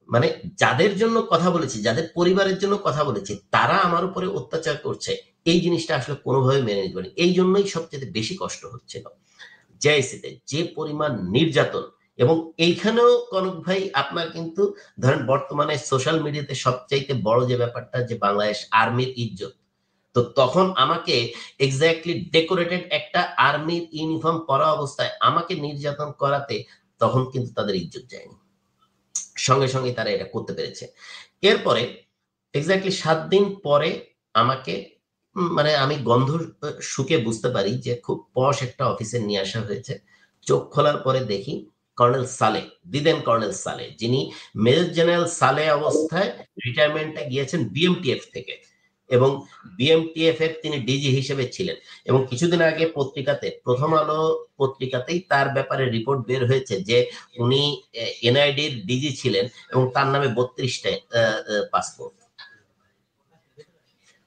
মানে যাদের জন্য কথা বলেছি, যাদের পরিবারের জন্য কথা বলেছি, তারা আমার উপরে অত্যাচার করছে, এই জিনিসটা আসলে কোনোভাবে মেনে নিতে পারি। এই জন্যই সবচেয়ে বেশি কষ্ট হচ্ছিল জেআইসিতে, যে পরিমাণ নির্যাতন। এবং এইখানেও কনক ভাই আপনার কিন্তু ধরেন বর্তমানে সোশ্যাল মিডিয়াতে সবচাইতে বড় যে ব্যাপারটা, যে বাংলাদেশ আর্মির ইজ্জত। তো তখন আমাকে এক্স্যাক্টলি ডেকোরেটেড একটা আর্মির ইউনিফর্ম পরা অবস্থায় আমাকে নির্যাতন করাতে তখন কিন্তু তাদের ইজ্জত যায়নি, সঙ্গে সঙ্গে তারা এটা করতে পেরেছে। এরপরে এক্স্যাক্টলি 7 দিন পরে আমাকে মানে আমি গন্ধ শুকে বুঝতে পারি যে খুব পশ একটা অফিসে নিয়ে আসা হয়েছে। চোখ খোলার পরে দেখি কর্নেল সালে, দিদেন কর্নেল সালে, যিনি মেজর জেনারেল সালে অবস্থায় রিটায়ারমেন্টে গিয়েছেন বিএমটিএফ থেকে, এবং বিএমটিএফ এর তিনি ডিজি হিসেবে ছিলেন। এবং কিছুদিন আগে পত্রিকাতে, প্রথম আলো পত্রিকাতেই তার ব্যাপারে রিপোর্ট বের হয়েছে যে উনি এনআইডির ডিজি ছিলেন এবং তার নামে 32টা পাসপোর্ট।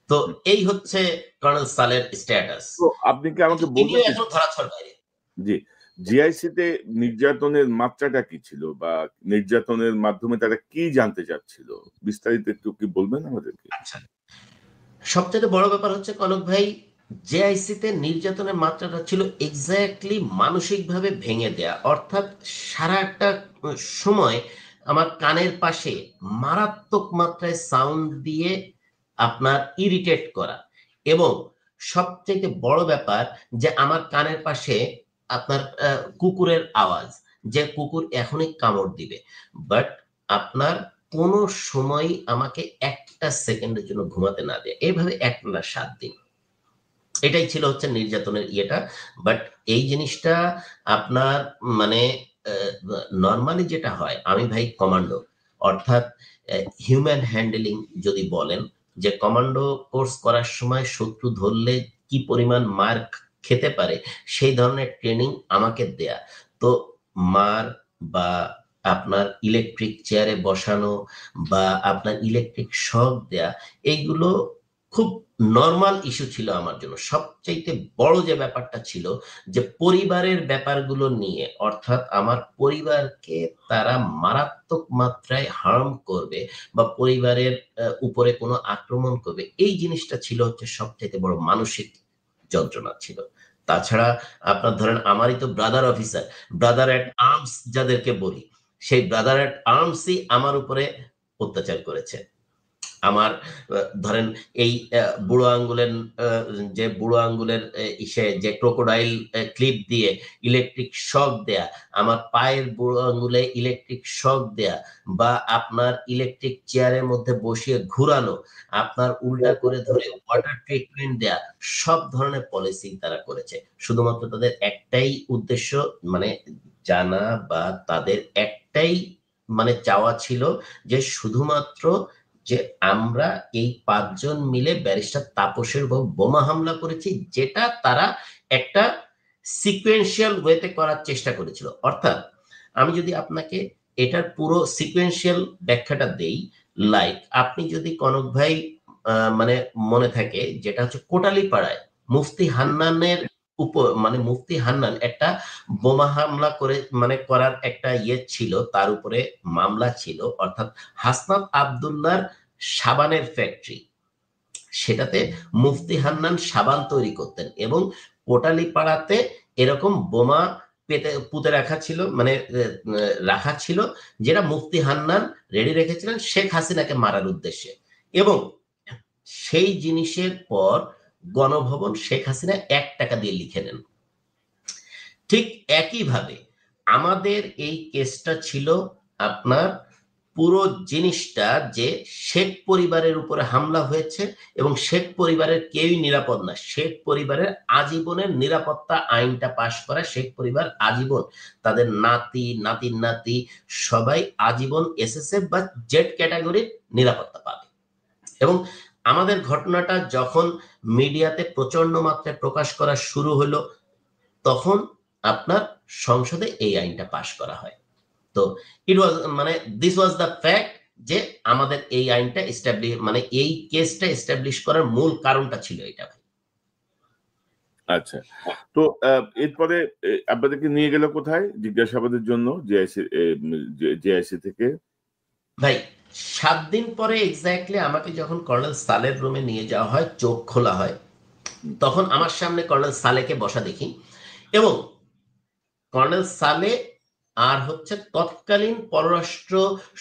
তো এই হচ্ছে কর্নেল সালের স্ট্যাটাস। তো আপনি কি আমাকে বলবেন এখন ধরাছোঁয়ার বাইরে। জি, জিআইসিতে নির্যাতনের মাত্রাটা কি ছিল, বা নির্যাতনের মাধ্যমে তারা কি জানতে চাচ্ছিল, বিস্তারিত একটু কি বলবেন আমাদেরকে? আচ্ছা, সবচেয়ে বড় ব্যাপার হচ্ছে কনক ভাই, জেআইসিতে নির্যাতনের মাত্রাটা ছিল এক্স্যাক্টলি মানসিকভাবে ভেঙে দেয়া। অর্থাৎ সারা একটা সময় আমার কানের পাশে মারাত্মক মাত্রায় সাউন্ড দিয়ে আপনার ইরিটেট করা, এবং সবচেয়ে বড় ব্যাপার যে আমার কানের পাশে আপনার কুকুরের আওয়াজ, যে কুকুর এখনই কামড় দিবে, বাট আপনার কোনো সময় আমাকে একটা সেকেন্ডের জন্য ঘুমাতে না দেয়, এইভাবে একটানা 7 দিন। এটাই ছিল হচ্ছে নির্যাতনের ইয়েটা। বাট এই জিনিসটা আপনার মানে নর্মালি যেটা হয়, আমি ভাই কমান্ডো, অর্থাৎ হিউম্যান হ্যান্ডেলিং যদি বলেন, যে কমান্ডো কোর্স করার সময় শত্রু ধরলে কি পরিমাণ মার খেতে পারে, সেই ধরনের ট্রেনিং আমাকে দেয়া। তো মার বা আপনার ইলেকট্রিক চেয়ারে বসানো বা আপনার ইলেকট্রিক শক দেয়া, এইগুলো খুব নরমাল ইস্যু ছিল আমার জন্য। সবচাইতে বড় যে ব্যাপারটা ছিল, যে পরিবারের ব্যাপারগুলো নিয়ে, অর্থাৎ আমার পরিবারকে তারা মারাত্মক মাত্রায় হার্ম করবে বা পরিবারের উপরে কোনো আক্রমণ করবে, এই জিনিসটা ছিল হচ্ছে সবচাইতে বড় মানসিক যন্ত্রণা ছিল। তাছাড়া আপনার ধরেন আমারই তো ব্রাদার অফিসার, ব্রাদার এট আর্মস যাদেরকে বলি, সেই ব্রাদার এট আর্মসই আমার উপরে অত্যাচার করেছে। আমার ধরেন এই বুড়ো আঙ্গুলের যে বুড়ো আঙ্গুলের ইসে যে ক্রোকোডাইল ক্লিপ দিয়ে ইলেকট্রিক শক দেয়া, আমার পায়ের বুড়ো আঙ্গুলে ইলেকট্রিক শক দেয়া, বা আপনার ইলেকট্রিক চেয়ারের মধ্যে বসিয়ে ঘুরানো, আপনার উল্টা করে ধরে ওয়াটার ট্রিটমেন্ট দেয়া, সব ধরনের পলিসি তারা করেছে। শুধুমাত্র তাদের একটাই উদ্দেশ্য, মানে জানা বা তাদের একটাই মানে চাওয়া ছিল যে শুধুমাত্র যে আমরা এই 5 জন মিলে ব্যারিস্টার তাপসের উপর বোমা হামলা করেছি, যেটা তারা একটা সিকোয়েন্সিয়াল ওয়েতে করার চেষ্টা করেছিল। অর্থাৎ আমি যদি আপনাকে এটার পুরো সিকোয়েন্সিয়াল ব্যাখ্যাটা দেই, লাইক আপনি যদি কনক ভাই মানে মনে থাকে, যেটা হচ্ছে কোটালীপাড়ায় মুফতি হান্নানের মানে মুফতি হান্নান একটা বোমা হামলা করে মানে করার একটা ইয়ে ছিল, তার উপরে মামলা ছিল। অর্থাৎ হাসনাত আব্দুল্লাহর সাবানের ফ্যাক্টরি, সেটাতে মুফতি হান্নান সাবান তৈরি করতেন এবং কোটালীপাড়াতে এরকম বোমা পুঁতে রাখা ছিল, মানে রাখা ছিল, যেটা মুফতি হান্নান রেডি রেখেছিলেন শেখ হাসিনাকে মারার উদ্দেশ্যে। এবং সেই জিনিসের পর গণভবন শেখ হাসিনা 1 টাকা দিয়ে লিখে নেন। ঠিক একইভাবে আমাদের এই কেসটা ছিল আপনার পুরো জিনিসটা যে শেখ পরিবারের উপরে হামলা হয়েছে এবং শেখ পরিবারের কেউই নিরাপদ না। শেখ পরিবারের আজীবনের নিরাপত্তা আইনটা পাশ করা, শেখ পরিবার আজীবন, তাদের নাতি নাতির নাতি সবাই আজীবন এসএসএফ বা জেড ক্যাটাগরির নিরাপত্তা পাবে। এবং আমাদের ঘটনাটা যখন মিডিয়াতে প্রচন্ড মাত্রায় প্রকাশ করা শুরু হলো, তখন আপনার সংসদে এই আইনটা পাশ করা হয়। তো ইট ওয়াজ মানে দিস ওয়াজ দ্য ফ্যাক্ট যে আমাদের এই আইনটা এস্টাবলিশ, মানে এই কেসটা এস্টাবলিশ করার মূল কারণটা ছিল এটা। ভাই আচ্ছা, তো এরপরে আপনাদেরকে নিয়ে গেল কোথায় জিজ্ঞাসাবাদের জন্য? জেআইসি থেকে ভাই 7 দিন পরে এক্স্যাক্টলি আমাকে যখন কর্নেল সালের রুমে নিয়ে যাওয়া হয়, চোখ খোলা হয়, তখন আমার সামনে কর্নেল সালেকে বসা দেখি। এবং কর্নেল সালে আর হচ্ছে তৎকালীন পররাষ্ট্র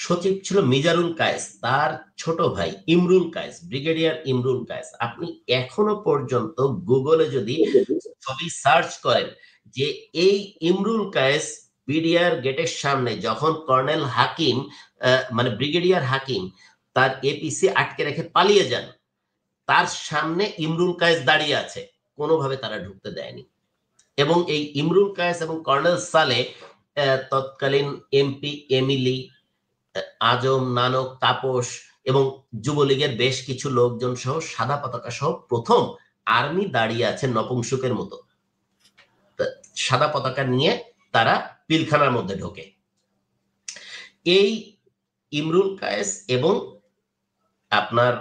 সচিব ছিল মিজানুল কায়েস, তার ছোট ভাই ইমরুল কায়েস, ব্রিগেডিয়ার ইমরুল কায়েস। আপনি এখনো পর্যন্ত গুগলে যদি ছবি সার্চ করেন যে এই ইমরুল কায়েস বিডিআর গেটের সামনে যখন কর্নেল হাকিম মানে ব্রিগেডিয়ার হাকিম তার এপিসি আটকে রেখে পালিয়ে যান, তার সামনে ইমরুল কায়েস দাঁড়িয়ে আছে, কোনোভাবে তারা ঢুকতে দেয়নি। এবং এই ইমরুল কায়েস এবং কর্নেল সালে তৎকালীন এমপি এমিলি, আজম, নানক, তাপস এবং যুবলীগের বেশ কিছু লোকজন সহ সাদা পতাকা সহ প্রথম আর্মি দাঁড়িয়ে আছে নপুংসকের মতো, সাদা পতাকা নিয়ে তারা পিলখানার মধ্যে ঢোকে। এই ইমরুল কায়েস এবং আপনার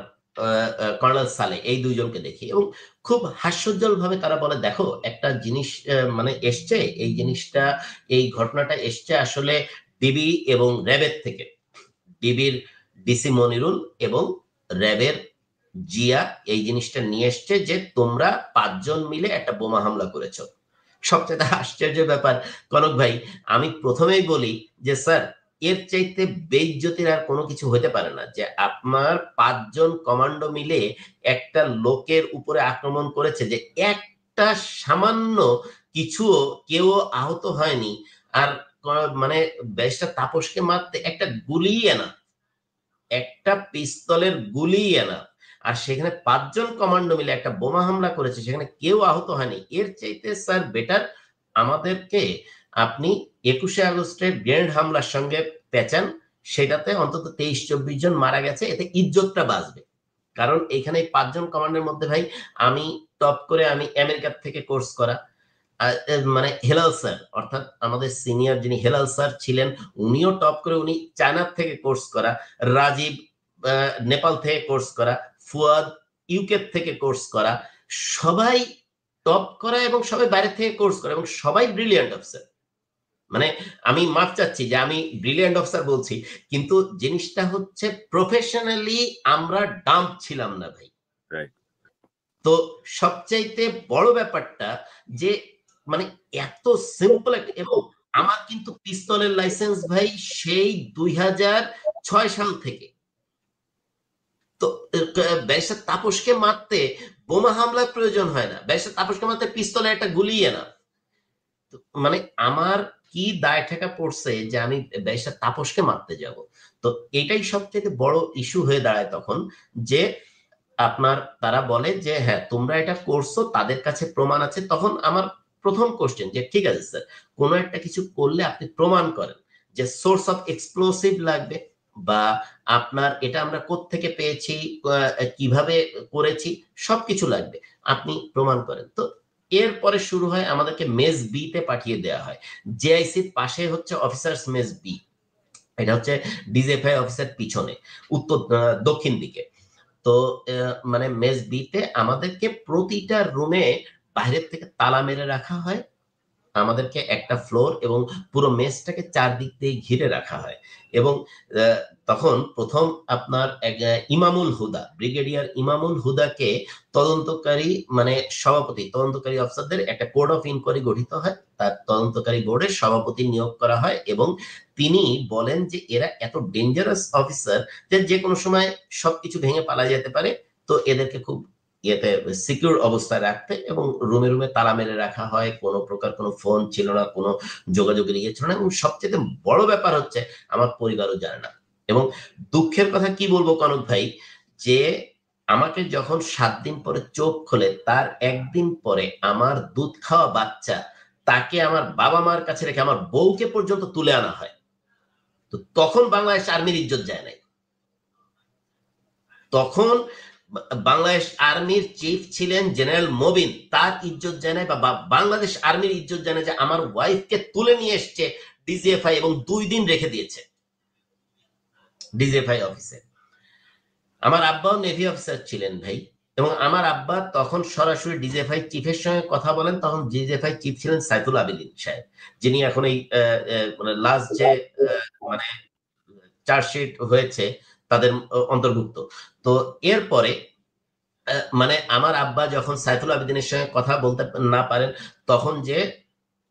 কর্নেল সালে, এই দুইজনকে দেখি এবং খুব হাস্যোজ্জ্বল ভাবে তারা বলে, দেখো একটা জিনিস মানে এসছে, এই জিনিসটা, এই ঘটনাটা এসছে আসলে ডিবি এবং র্যাবের থেকে। ডিবির ডিসি মনিরুল এবং র্যাবের জিয়া এই জিনিসটা নিয়ে এসছে যে তোমরা 5 জন মিলে একটা বোমা হামলা করেছো। সবচেয়ে আশ্চর্য ব্যাপার কনক ভাই, আমি প্রথমেই বলি যে স্যার, এর চাইতে বেইজ্জতির আর কোনো কিছু হতে পারে না যে আপনার 5 জন কমান্ডো মিলে একটা লোকের উপরে আক্রমণ করেছে, যে একটা সামান্য কিছুও কেউ আহত হয়নি। আর মানে ব্যারিস্টার তাপসকে মারতে একটা গুলি এনা, একটা পিস্তলের গুলি এনা, আর সেখানে 5 জন কমান্ডো মিলে একটা বোমা হামলা করেছে, সেখানে কেউ আহত হয়নি। এর চাইতে স্যার বেটার আমাদেরকে আপনি 21শে আগস্টের গ্রেনেড হামলার সঙ্গে পেঁচান, সেটাতে অন্তত 23-24 জন মারা গেছে, এতে ইজ্জতটা বাঁচবে। কারণ এখানে 5 জন কমান্ডের মধ্যে ভাই আমি টপ করে, আমি আমেরিকার থেকে কোর্স করা, মানে হেলাল স্যার, অর্থাৎ আমাদের সিনিয়র যিনি হেলাল স্যার ছিলেন, উনিও টপ করে, উনি চায়নার থেকে কোর্স করা, রাজীব নেপাল থেকে কোর্স করা, ফুয়াদ ইউকে থেকে কোর্স করা, সবাই টপ করা এবং সবাই বাইরে থেকে কোর্স করা এবং সবাই ব্রিলিয়ান্ট অফিসার। মানে আমি মাফ চাচ্ছি যে আমি ব্রিলিয়ান্ট অফিসার বলছি, কিন্তু জিনিসটা হচ্ছে প্রফেশনালি আমরা ডাম্প ছিলাম না ভাই। তো সবচাইতে বড় ব্যাপারটা যে মানে এত সিম্পল একটা, এবং আমার কিন্তু পিস্তলের লাইসেন্স ভাই সেই 2006 সাল থেকে। তো ব্যারিস্টার তাপসকে মারতে বোমা হামলার প্রয়োজন হয় না, ব্যারিস্টার তাপসকে মারতে পিস্তলে একটা গুলি না। মানে আমার কি দায় ঠেকা পড়ছে যে আমি ব্যারিস্টার তাপসকে মারতে যাব? তো এটাই সবচেয়ে বড় ইস্যু হয়ে দাঁড়ায় তখন, যে আপনার তারা বলে যে হ্যাঁ তোমরা এটা করছো, তাদের কাছে প্রমাণ আছে। তখন আমার প্রথম কোশ্চেন যে ঠিক আছে স্যার, কোন একটা কিছু করলে আপনি প্রমাণ করেন যে সোর্স অফ এক্সপ্লোসিভ লাগবে, বা আপনার এটা আমরা কোত্থেকে পেয়েছি, কিভাবে করেছি, সবকিছু লাগবে, আপনি প্রমাণ করেন। তো এরপরে শুরু হয় আমাদেরকে মেস বি তে পাঠিয়ে দেওয়া হয়। জেআইসির পাশে হচ্ছে অফিসার্স মেস বি, এটা হচ্ছে ডিজিএফআই অফিসের পিছনে উত্তর দক্ষিণ দিকে। তো মানে মেস বি তে আমাদেরকে প্রতিটা রুমে বাইরের থেকে তালা মেরে রাখা হয়, আমাদেরকে একটা ফ্লোর এবং পুরো মেসটাকে চারদিক দিয়ে ঘিরে রাখা হয়। এবং তখন প্রথম আপনার ইমামুল হুদা, ব্রিগেডিয়ার ইমামুল হুদাকে তদন্তকারী মানে সভাপতি, তদন্তকারী অফিসারদের একটা কোড অফ ইনকোয়ারি গঠিত হয়, তার তদন্তকারী বোর্ডের সভাপতি নিয়োগ করা হয় এবং তিনি বলেন যে এরা এত ডেঞ্জারাস অফিসার যে যে কোনো সময় সবকিছু ভেঙে পালা যেতে পারে, তো এদেরকে খুব ইয়েতে সিকিউর অবস্থায় রাখতে এবং রুমে রুমে তালা মেরে রাখা হয়। কোনো প্রকার কোনো ফোন ছিল না, কোনো যোগাযোগের ইয়ে ছিল না, এবং সবচেয়ে বড় ব্যাপার হচ্ছে আমার পরিবারও জানে না। এবং দুঃখের কথা কি বলবো কনক ভাই, যে আমাকে যখন 7 দিন পরে চোখ খোলে তার একদিন পরে আমার দুধ খাওয়া বাচ্চা তাকে আমার বাবা মার কাছে রেখে আমার বউকে পর্যন্ত তুলে আনা হয়। তো তখন বাংলাদেশ আর্মির ইজ্জত যায় নাই। তখন বাংলাদেশ আর্মির চিফ ছিলেন জেনারেল মবিন, তার ইজ্জত জানায় বা বাংলাদেশ আর্মির ইজ্জত জানায় যে আমার ওয়াইফকে তুলে নিয়ে এসছে ডিজিএফআই এবং 2 দিন রেখে দিয়েছে ডিজিএফআই অফিসে। আমার আব্বাও নেভি অফিসার ছিলেন ভাই, এবং আমার আব্বা তখন সরাসরি ডিজিএফআই চিফের সঙ্গে কথা বলেন। তখন ডিজিএফআই চিফ ছিলেন সাইফুল আবেদিন সাহেব, যিনি এখন এই মানে লাস্ট যে মানে চার্জশিট হয়েছে তাদের অন্তর্ভুক্ত। তো এরপরে মানে আমার আব্বা যখন সাইফুল আবেদিনের সঙ্গে কথা বলতে না পারেন, তখন যে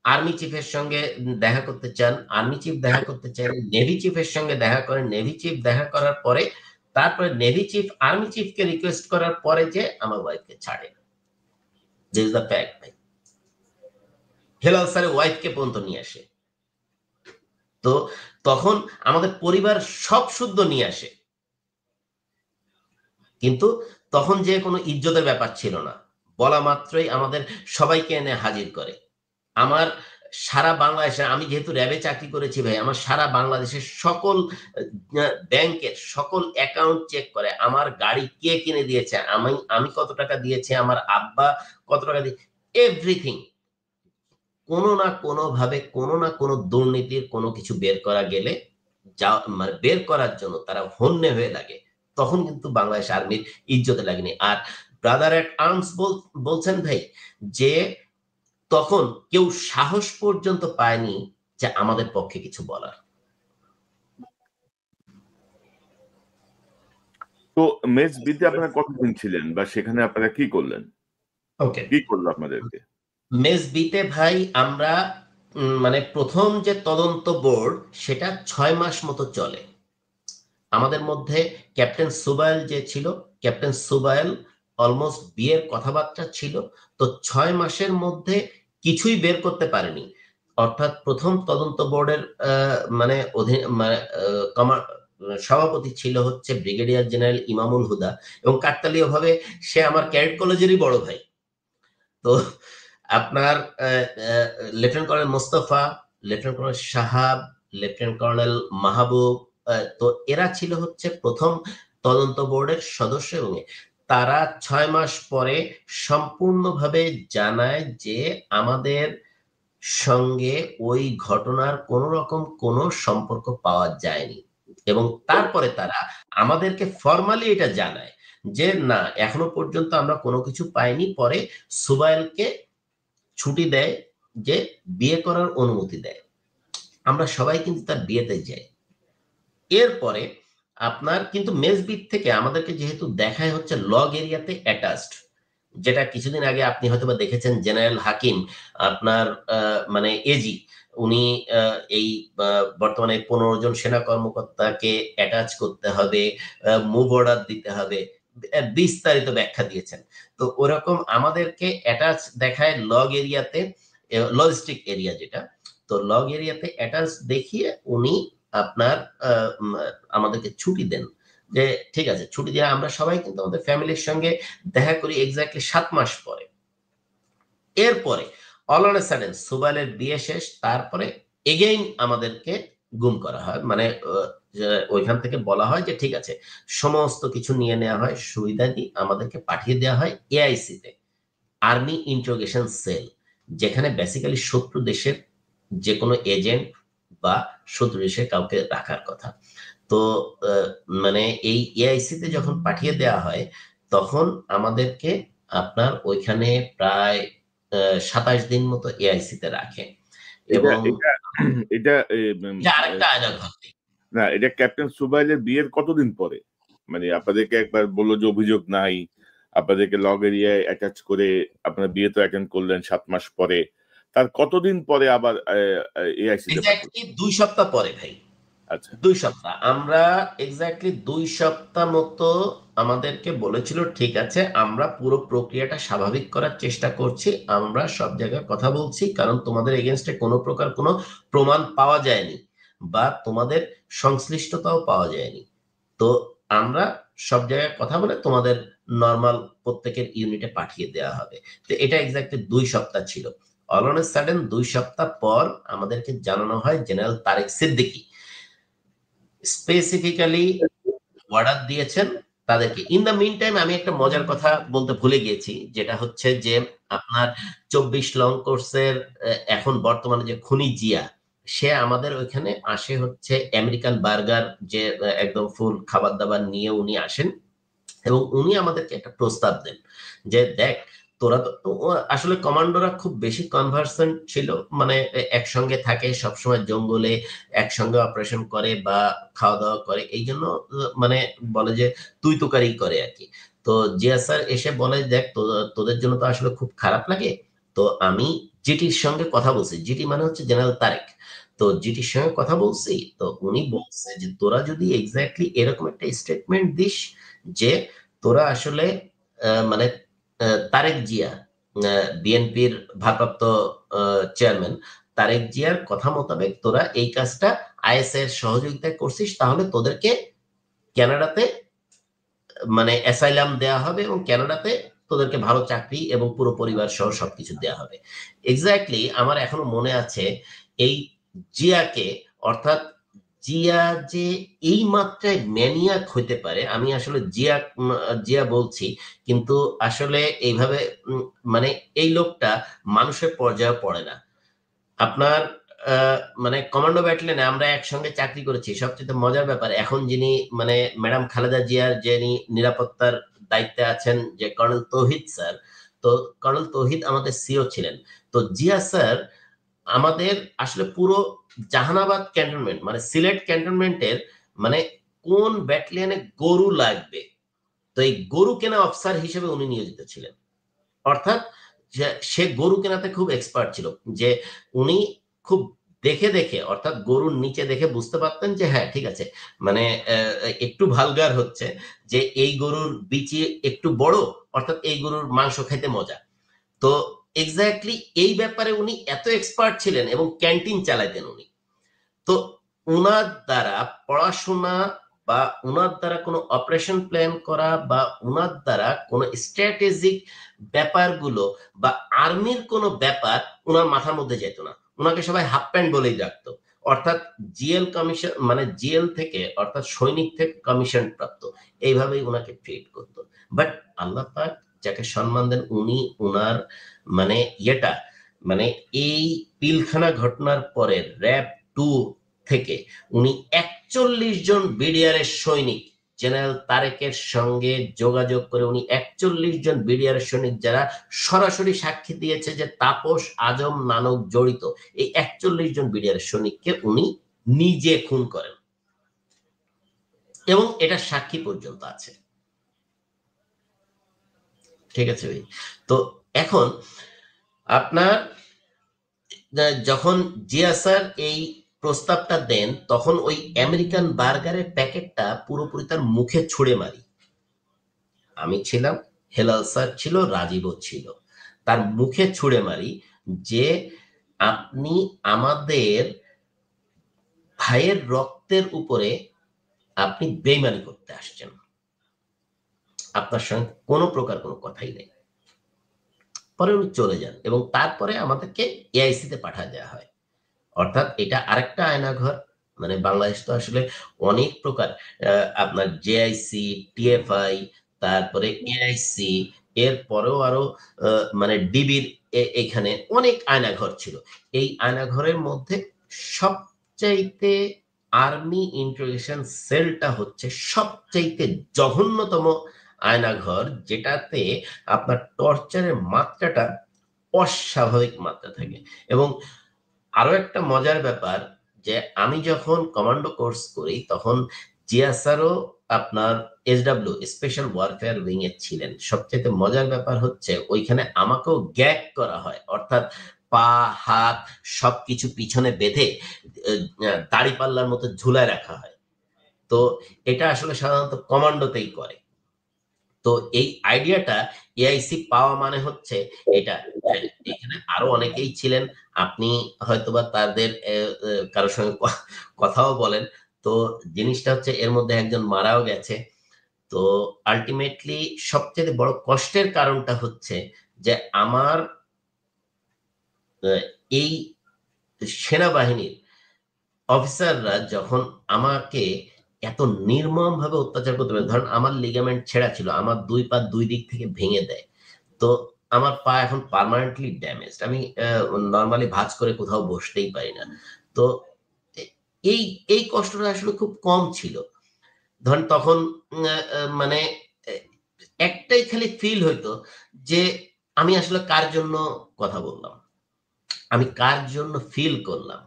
আর্মি চিফের সঙ্গে দেখা করতে চান, আর্মি চিফ দেখা করতে চান, নেভি চিফের সঙ্গে দেখা করেন, নেভি চিফ দেখা করার পরে তারপরে নেভি চিফ আর্মি চিফকে রিকোয়েস্ট করার পরে যে আমার ওয়াইফকে ছাড়ে। দিস ইজ দ্য ফ্যাক্ট ভাই। হেলাল স্যারের ওয়াইফকে পর্যন্ত নিয়ে আসে। তো তখন আমাদের পরিবার সব শুদ্ধ নিয়ে আসে, কিন্তু তখন যে কোনো ইজ্জতের ব্যাপার ছিল না, বলা মাত্রই আমাদের সবাইকে এনে হাজির করে। আমার সারা বাংলাদেশে, আমি যেহেতু র্যাবে চাকরি করেছি ভাই, আমার সারা বাংলাদেশের সকল ব্যাংকের সকল অ্যাকাউন্ট চেক করে, আমার গাড়ি কে কিনে দিয়েছে, আমি কত টাকা দিয়েছি, আমার আব্বা কত টাকা দিয়ে, এভরিথিং। কোনো না কোনো ভাবে কোনো না কোনো দুর্নীতির কোনো কিছু বের করা গেলে যা মানে বের করার জন্য তারা হন্যে হয়ে লাগে, তখন কিন্তু বাংলাদেশ আর্মির ইজ্জতে লাগেনি। আর ব্রাদার এট আর্মস বলছেন ভাই যে তখন কেউ সাহস পর্যন্ত পায়নি যে আমাদের পক্ষে কিছু বলার। তো মেস বিতে আপনারা কতদিন ছিলেন বা সেখানে আপনারা কি করলেন? ওকে, কি করলো আপনাদেরকে? মেস বিতে ভাই আমরা মানে প্রথম যে তদন্ত বোর্ড সেটা 6 মাস মতো চলে। আমাদের মধ্যে ক্যাপ্টেন সুবাইল যে ছিল, ক্যাপ্টেন সুবাইল অলমোস্ট বিয়ের কথাবার্তা ছিল, তো 6 মাসের মধ্যে কিছুই বের করতে পারেনি। অর্থাৎ প্রথম তদন্ত বোর্ডের মানে সভাপতি ছিল হচ্ছে ব্রিগেডিয়ার জেনারেল ইমামুল হুদা, এবং কাকতালীয় ভাবে সে আমার ক্যাডেট কলেজেরই বড় ভাই। তো আপনার lieutenant colonel Mostafa, lieutenant colonel Sahab, lieutenant colonel Mahbub, তো এরা ছিল হচ্ছে প্রথম তদন্ত বোর্ডের সদস্য, এবং তারা 6 মাস পরে সম্পূর্ণভাবে জানায় যে আমাদের সঙ্গে ওই ঘটনার কোন রকম কোনো সম্পর্ক পাওয়া যায়নি। এবং তারপরে তারা আমাদেরকে ফর্মালি এটা জানায় যে না, এখনো পর্যন্ত আমরা কোনো কিছু পাইনি। পরে সুবাইলকে ছুটি দেয়, যে বিয়ে করার অনুমতি দেয়। আমরা সবাই কিন্তু তার বিয়েতে যাই। এরপরে আপনার কিন্তু মেসবিট থেকে আমাদেরকে যেহেতু দেখায় হচ্ছে লগ এরিয়াতে অ্যাটাচড, যেটা কিছুদিন আগে আপনি হয়তোবা দেখেছেন জেনারেল হাকিম আপনার মানে এজি, উনি এই বর্তমানে 15 জন সেনা কর্মকর্তাকে অ্যাটাচ করতে হবে, মুভ অর্ডার দিতে হবে, বিস্তারিত ব্যাখ্যা দিয়েছেন। তো ওরকম আমাদেরকে অ্যাটাচ দেখায় লগ এরিয়াতে, লজিস্টিক এরিয়া যেটা, তো লগ এরিয়াতে অ্যাটাচ দেখিয়ে উনি আপনার আমাদেরকে ছুটি দেন, যে ঠিক আছে ছুটি দিয়ে আমরা সবাই কিন্তু আমাদের ফ্যামিলির সঙ্গে দেখা করি এক্স্যাক্টলি 7 মাস পরে। এরপরে অল অন এ সাডেন সুবাইলের বিয়ে শেষ, তারপরে এগেইন আমাদেরকে গুম করা হয়। মানে ওইখান থেকে বলা হয় যে ঠিক আছে সমস্ত কিছু নিয়ে নেওয়া হয়, সুবিধা দিয়ে আমাদেরকে পাঠিয়ে দেওয়া হয় এআইসি তে। আর্মি ইন্টারোগেশন সেল, যেখানে বেসিক্যালি শত্রু দেশের যে কোনো এজেন্ট বা শত্রু দেশের কাউকে রাখার কথা। তো মানে এই এআইসি তে যখন পাঠিয়ে দেওয়া হয় তখন আমাদেরকে আপনার ওইখানে প্রায় 27 দিন মতো এআইসি তে রাখে। এটা এবং এটা এটা এটা আরেকটা আয়না ঘটে। না, এটা ক্যাপ্টেন সুবাইলের বিয়ের কতদিন পরে? মানে আপনাদেরকে একবার বললো যে অভিযোগ নাই, আপনাদেরকে লগ এরিয়ায় অ্যাটাচ করে আপনার বিয়ে তো অ্যাটেন্ড করলেন 7 মাস পরে, তার কতদিন পরে আবার এআইসি তে পাঠালো? এক্স্যাক্টলি 2 সপ্তাহ পরে ভাই। আচ্ছা 2 সপ্তাহ আমরা এক্স্যাক্টলি 2 সপ্তাহ মতো আমাদেরকে বলেছিল ঠিক আছে আমরা পুরো প্রক্রিয়াটা স্বাভাবিক করার চেষ্টা করছি, আমরা সব জায়গায় কথা বলছি, কারণ তোমাদের এগেনস্টে কোনো প্রকার কোনো প্রমাণ পাওয়া যায়নি বা তোমাদের সংশ্লিষ্টতাও পাওয়া যায়নি। তো আমরা সব জায়গায় কথা বলে তোমাদের নরমাল প্রত্যেকের ইউনিটে পাঠিয়ে দেওয়া হবে। তো এটা এক্স্যাক্টলি 2 সপ্তাহ ছিল। অল অন এ সাডেন 2 সপ্তাহ পর আমাদেরকে জানানো হয় general Tarek Siddiqui specifically order দিয়েছেন তাদেরকে। ইন দ্য মিন টাইম আমি একটা মজার কথা বলতে ভুলে গিয়েছি, যেটা হচ্ছে যে আপনার 24 লং কোর্সের এখন বর্তমানে যে খুনি জিয়া, সে আমাদের ওইখানে আসে হচ্ছে আমেরিকান বার্গার, যে একদম ফুল খাবার দাবার নিয়ে উনি আসেন এবং উনি আমাদেরকে একটা প্রস্তাব দেন যে দেখ তোরা তো আসলে কমান্ডোরা খুব বেশি কনভার্সেন্ট ছিল, মানে একসঙ্গে থাকে সবসময় জঙ্গলে, একসঙ্গে অপারেশন করে বা খাওয়া দাওয়া করে, এই জন্য মানে বলে যে তুই তুকারি করে আর কি। তো জিয়া স্যার এসে বলে দেখ তোদের জন্য তো আসলে খুব খারাপ লাগে, তো আমি জিটির সঙ্গে কথা বলছি, জিটি মানে হচ্ছে জেনারেল তারেক, তো জিটির সঙ্গে কথা বলছি, তো উনি বলছে যে তোরা যদি এক্স্যাক্টলি এরকম একটা স্টেটমেন্ট দিস যে তোরা আসলে মানে তারেক জিয়া বিএনপির ভারপ্রাপ্ত চেয়ারম্যান তারেক জিয়ার কথা মোতাবেক তোরা এই কাজটা আইএসআই এর সহযোগিতায় করছিস, তাহলে তোদেরকে কানাডাতে মানে অ্যাসাইলাম দেয়া হবে এবং কানাডাতে তোদেরকে ভালো চাকরি এবং পুরো পরিবার সহ সবকিছু দেয়া হবে। এক্স্যাক্টলি আমার এখনো মনে আছে এই জিয়াকে, অর্থাৎ জিয়া যে এই মাত্রায় ম্যানিয়াক হইতে পারে, আমি আসলে জিয়া জিয়া বলছি কিন্তু আসলে এইভাবে মানে এই লোকটা মানুষের পর্যায়ে পড়ে না। আপনার মানে কমান্ডো ব্যাটালিয়নে আমরা একসঙ্গে চাকরি করেছি। সবচেয়ে মজার ব্যাপার, এখন যিনি মানে ম্যাডাম খালেদা জিয়ার যিনি নিরাপত্তার দায়িত্বে আছেন যে কর্নেল তৌহিদ স্যার, তো কর্নেল তৌহিদ আমাদের সিও ছিলেন। তো জিয়া স্যার আমাদের আসলে পুরো জাহানাবাদ ক্যান্টনমেন্ট মানে সিলেট ক্যান্টনমেন্টের মানে কোন ব্যাটালিয়নে গরু লাগবে, তো এই গরু কেনা অফিসার হিসেবে উনি নিয়োজিত ছিলেন। অর্থাৎ সে গরু কেনাতে খুব এক্সপার্ট ছিল, যে উনি খুব দেখে দেখে অর্থাৎ গরুর নিচে দেখে বুঝতে পারতেন যে হ্যাঁ ঠিক আছে, মানে একটু ভালগার হচ্ছে যে এই গরুর বিচি একটু বড়, অর্থাৎ এই গরুর মাংস খাইতে মজা। তো এক্স্যাক্টলি এই ব্যাপারে উনি এত এক্সপার্ট ছিলেন এবং ক্যান্টিন চালাইতেন উনি। তো উনার দ্বারা পড়াশোনা বা উনার দ্বারা কোনো অপারেশন প্ল্যান করা বা উনার দ্বারা কোনো স্ট্র্যাটেজিক ব্যাপারগুলো বা আর্মির কোনো ব্যাপার উনার মাথার মধ্যে যেত না। উনাকে সবাই হাফ প্যান্ট বলেই ডাকতো, অর্থাৎ জিএল কমিশন মানে জিএল থেকে অর্থাৎ সৈনিক থেকে কমিশন প্রাপ্ত, এইভাবেই উনাকে ট্রিট করতো। বাট আল্লাহ পাক যাকে সম্মান দেন উনি উনার মানে ইয়েটা মানে এই পিলখানা ঘটনার পরে র্যাব 2 থেকে উনি 41 জন বিডিআর এর সৈনিক জেনারেল তারেকের সঙ্গে যোগাযোগ করে উনি 41 জন বিডিআর এর সৈনিক যারা সরাসরি সাক্ষী দিয়েছে যে তাপস আজম নানক জড়িত, এই 41 জন বিডিআর এর সৈনিককে উনি নিজে খুন করেন এবং এটা সাক্ষী পর্যন্ত আছে। ঠিক আছে ভাই। তো এখন আপনার যখন জিয়া স্যার এই প্রস্তাবটা দেন তখন ওই আমেরিকান বার্গারের প্যাকেটটা পুরোপুরি তার মুখে ছুঁড়ে মারি। আমি ছিলাম, হেলাল স্যার ছিল, রাজীবও ছিল, তার মুখে ছুঁড়ে মারি যে আপনি আমাদের ভাইয়ের রক্তের উপরে আপনি বেইমানি করতে আসছেন, আপনার সঙ্গে কোনো প্রকার কোনো কথাই নেই। পরে উনি চলে যান এবং তারপরে আমাদেরকে এআইসি তে পাঠা দেওয়া হয়। অর্থাৎ এটা আরেকটা আয়নাঘর, মানে বাংলাদেশ তো আসলে অনেক প্রকার আপনার জেআইসি, টিএফআই, তারপরে এআইসি, এরপরেও আরো মানে ডিবির এখানে অনেক আয়নাঘর ছিল। এই আয়নাঘরের মধ্যে সবচাইতে আর্মি ইন্টারোগেশন সেলটা হচ্ছে সবচাইতে জঘন্যতম আয়নাঘর, যেটাতে আপনার টর্চারের মাত্রাটা অস্বাভাবিক মাত্রা থাকে। এবং আরো একটা মজার ব্যাপার, যে আমি যখন কমান্ডো কোর্স করি তখন জিয়াসারও আপনার এসডব্লিউ স্পেশাল ওয়ারফেয়ার উইং এ ছিলেন। সবচেয়ে মজার ব্যাপার হচ্ছে ওইখানে আমাকেও গ্যাগ করা হয়, অর্থাৎ পা হাত সবকিছু পিছনে বেঁধে দাড়িপাল্লার মতো ঝুলায় রাখা হয়। তো এটা আসলে সাধারণত কমান্ডোতেই করে। তো এই আইডিয়াটা এআইসি পাওয়া মানে হচ্ছে এটা। এখানে আরো অনেকেই ছিলেন, আপনি হয়তোবা তাদের কারোর সঙ্গে কথাও বলেন। তো জিনিসটা হচ্ছে এর মধ্যে একজন মারাও গেছে। তো আলটিমেটলি সবচেয়ে বড় কষ্টের কারণটা হচ্ছে যে আমার এই সেনাবাহিনীর অফিসাররা যখন আমাকে এত নির্মম ভাবে অত্যাচার করতে পারে, ধরেন আমার লিগামেন্ট ছেঁড়া ছিল, আমার দুই পা দুই দিক থেকে ভেঙে দেয়। তো আমার পা এখন পার্মানেন্টলি ড্যামেজড, আমি নর্মালি ভাঁজ করে কোথাও বসতেই পারি না। তো এই এই কষ্টটা আসলে খুব কম ছিল। ধরেন তখন মানে একটাই খালি ফিল হইতো যে আমি আসলে কার জন্য কথা বললাম, আমি কার জন্য ফিল করলাম।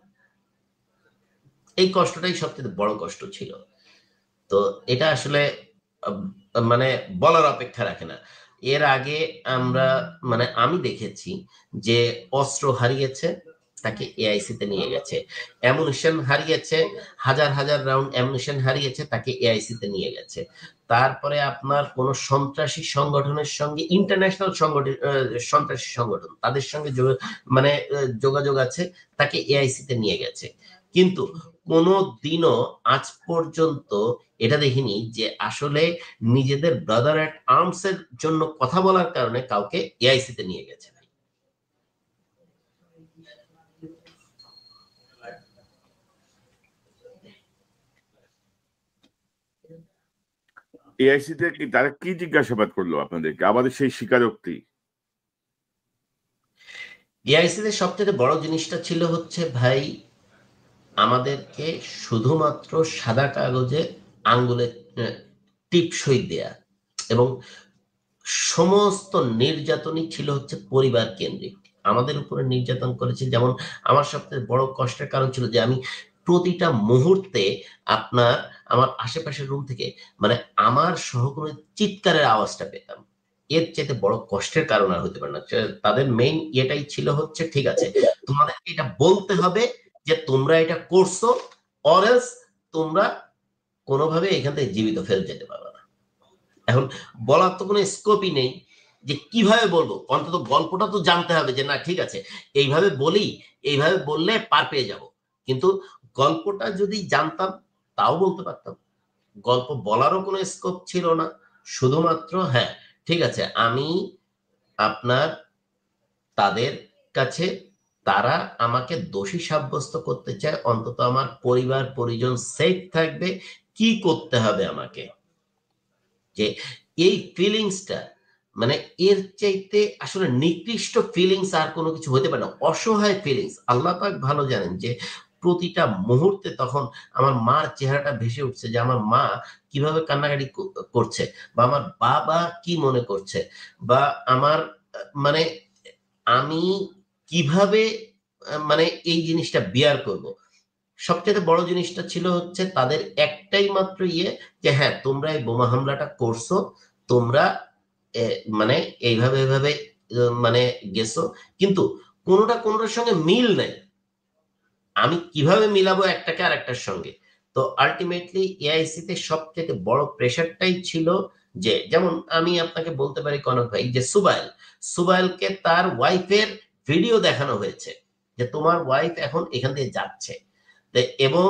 এই কষ্টটাই সবচেয়ে বড় কষ্ট ছিল। তো এটা আসলে মানে বলার অপেক্ষা রাখে না। এর আগে আমরা মানে আমি দেখেছি যে অস্ত্র হারিয়েছে, তাকে এআইসি তে নিয়ে গেছে। অ্যামুনিশন হারিয়েছে, হাজার হাজার রাউন্ড অ্যামুনিশন হারিয়েছে, তাকে এআইসি তে নিয়ে গেছে। তারপরে আপনার কোন সন্ত্রাসী সংগঠনের সঙ্গে, ইন্টারন্যাশনাল সংগঠন, সন্ত্রাসী সংগঠন তাদের সঙ্গে মানে যোগাযোগ আছে, তাকে এআইসি তে নিয়ে গেছে। কিন্তু কোনো দিনও আজ পর্যন্ত এটা দেখিনি যে আসলে নিজেদের ব্রাদার অ্যাট আর্মস এর জন্য কথা বলার কারণে কাউকে এআইসি তে নিয়ে গেছে। এআইসি তে তারা কি জিজ্ঞাসাবাদ করলো আপনাদেরকে, আমাদের সেই স্বীকারোক্তি? এআইসি তে সবচেয়ে বড় জিনিসটা ছিল হচ্ছে ভাই, আমাদেরকে শুধুমাত্র সাদা কাগজে আঙ্গুলে টিপসই দেয়া, এবং সমস্ত নির্যাতনই ছিল হচ্ছে পরিবার কেন্দ্রিক। আমাদের উপরে নির্যাতন করেছে। যেমন আমার সবচেয়ে বড় কষ্টের কারণ ছিল যে আমি প্রতিটা মুহূর্তে আপনার আমার আশেপাশের রুম থেকে মানে আমার সহকর্মীর চিৎকারের আওয়াজটা পেতাম। এর চাইতে বড় কষ্টের কারণ আর হতে পারে না। তাদের মেইন এটাই ছিল হচ্ছে, ঠিক আছে তোমাদের এটা বলতে হবে যে তোমরা এটা করছো, অর এলস তোমরা কোনোভাবে এখান থেকে জীবিত ফেরত যেতে পারবে না। এখন বলার তো কোনো স্কোপই নেই যে কিভাবে বলবো, অন্তত গল্পটা তো জানতে হবে যে না ঠিক আছে এইভাবে বলি, এইভাবে বললে পার পেয়ে যাব। কিন্তু গল্পটা যদি জানতাম তাও বলতে পারতাম। গল্প বলারও কোনো স্কোপ ছিল না। শুধুমাত্র হ্যাঁ ঠিক আছে, আমি আপনার তাদের কাছে, তারা আমাকে দোষী সাব্যস্ত করতে চায়, অন্তত আমার পরিবার পরিজন সেফ থাকবে, কি করতে হবে আমাকে। যে এই ফিলিংসটা মানে এর চাইতে আসলে নিকৃষ্ট ফিলিংস আর কোনো কিছু হতে পারে না। অসহায় ফিলিংস আল্লাহ পাক ভালো জানেন যে প্রতিটা মুহূর্তে তখন আমার মার চেহারাটা ভেসে উঠছে, যে আমার মা কিভাবে কান্নাকাটি করছে, বা আমার বাবা কি মনে করছে, বা আমার মানে আমি কিভাবে মানে এই জিনিসটা বিয়ার করব। সবচেয়ে বড় জিনিসটা ছিল হচ্ছে তাদের একটাই মাত্র ইয়ে, যে হ্যাঁ তোমরা এই বোমা হামলাটা করছো, তোমরা মানে এইভাবে এইভাবে মানে গেছো, কিন্তু কোনোটার সঙ্গে মিল নাই। আমি কিভাবে মিলাবো একটাকে আর একটার সঙ্গে। তো আলটিমেটলি এআইসি তে সবচেয়ে বড় প্রেশারটাই ছিল যে, যেমন আমি আপনাকে বলতে পারি কনক ভাই, যে সুবাইলকে তার ওয়াইফের ভিডিও দেখানো হয়েছে যে তোমার ওয়াইফ এখন এখান থেকে যাচ্ছে, এবং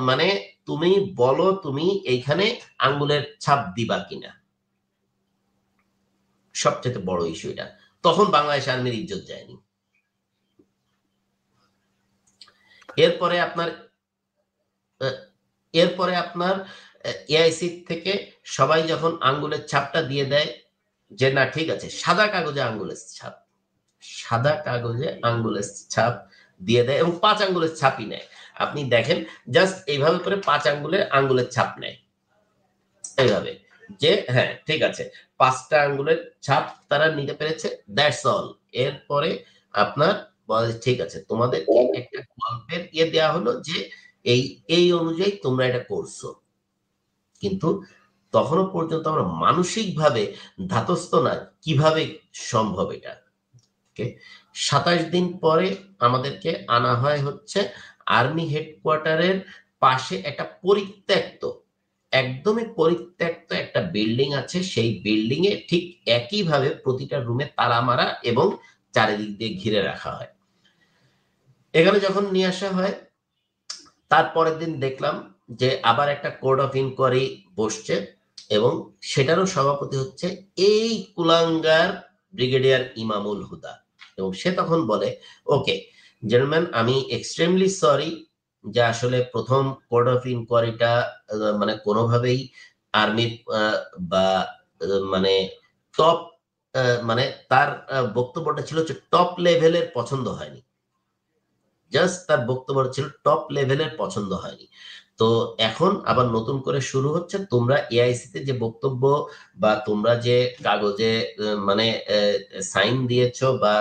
মানে তুমি বলো তুমি এইখানে আঙ্গুলের ছাপ দিবা কিনা। সবচেয়ে বড় ইস্যু এটা। তখন বাংলাদেশ আর্মির ইজ্জত যায়নি। এরপরে আপনার এআইসি থেকে সবাই যখন আঙ্গুলের ছাপটা দিয়ে দেয় যে না ঠিক আছে, সাদা কাগজে আঙ্গুলের ছাপ, সাদা কাগজে আঙ্গুলের ছাপ দিয়ে দেয় এবং 5 আঙ্গুলের ছাপই নেয়। আপনি দেখেন জাস্ট এইভাবে করে 5 আঙ্গুলের ছাপ নেয়, এইভাবে যে হ্যাঁ ঠিক আছে 5টা আঙ্গুলের ছাপ তারা নিতে পেরেছে, দ্যাটস অল। এরপরে আপনার বলে ঠিক আছে তোমাদেরকে একটা গল্পের দেওয়া হলো যে এই অনুযায়ী তোমরা এটা করছো। কিন্তু তখনও পর্যন্ত আমরা মানসিকভাবে ধাতস্থ না কিভাবে সম্ভব এটা। 27 দিন পরে আমাদেরকে আনা হয় হচ্ছে আর্মি হেডকোয়ার্টারের পাশে একটা পরিত্যক্ত, একদমই পরিত্যক্ত একটা বিল্ডিং আছে। সেই বিল্ডিং এ ঠিক একইভাবে প্রতিটা রুমে তালা মারা এবং চারিদিক দিয়ে ঘিরে রাখা হয়। এখানে যখন নিয়ে আসা হয় তারপরের দিন দেখলাম যে আবার একটা কোর্ট অফ ইনকোয়ারি বসছে এবং সেটারও সভাপতি হচ্ছে এই কুলাঙ্গার ব্রিগেডিয়ার ইমামুল হুদা। এবং সে তখন বলে ওকে জেন্টলম্যান, আমি এক্সট্রিমলি সরি যে আসলে প্রথম কোর্ট অফ ইনকোয়ারিটা মানে কোনোভাবেই আর্মির বা মানে টপ মানে তার বক্তব্যটা ছিল যে টপ লেভেলের পছন্দ হয়নি, জাস্ট তার বক্তব্য ছিল টপ লেভেলের পছন্দ হয়নি। তো এখন আবার নতুন করে শুরু হচ্ছে, তোমরা এআইসি তে যে বক্তব্য বা তোমরা যে কাগজে মানে সাইন দিয়েছো বা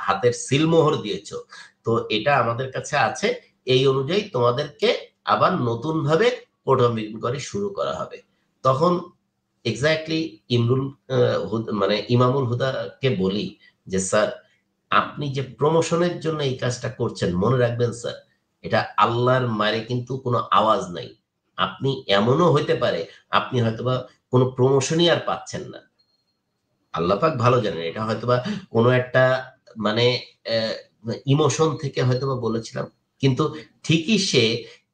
হাতের সিলমোহর দিয়েছো, তো এটা আমাদের কাছে আছে, এই অনুযায়ী তোমাদেরকে আবার নতুন ভাবে কোর্ট অফ ইনকোয়ারি শুরু করা হবে। তখন এক্স্যাক্টলি মানে ইমামুল হুদাকে বলি যে স্যার আপনি যে প্রমোশনের জন্য এই কাজটা করছেন মনে রাখবেন স্যার, এটা আল্লাহর মারে কিন্তু কোনো আওয়াজ নাই। আপনি এমনও হইতে পারে আপনি হয়তোবা কোনো প্রমোশনই আর পাচ্ছেন না, আল্লাহ পাক ভালো জানেন। এটা হয়তোবা কোনো একটা মানে ইমোশন থেকে হয়তোবা বলেছিলাম, কিন্তু ঠিকই সে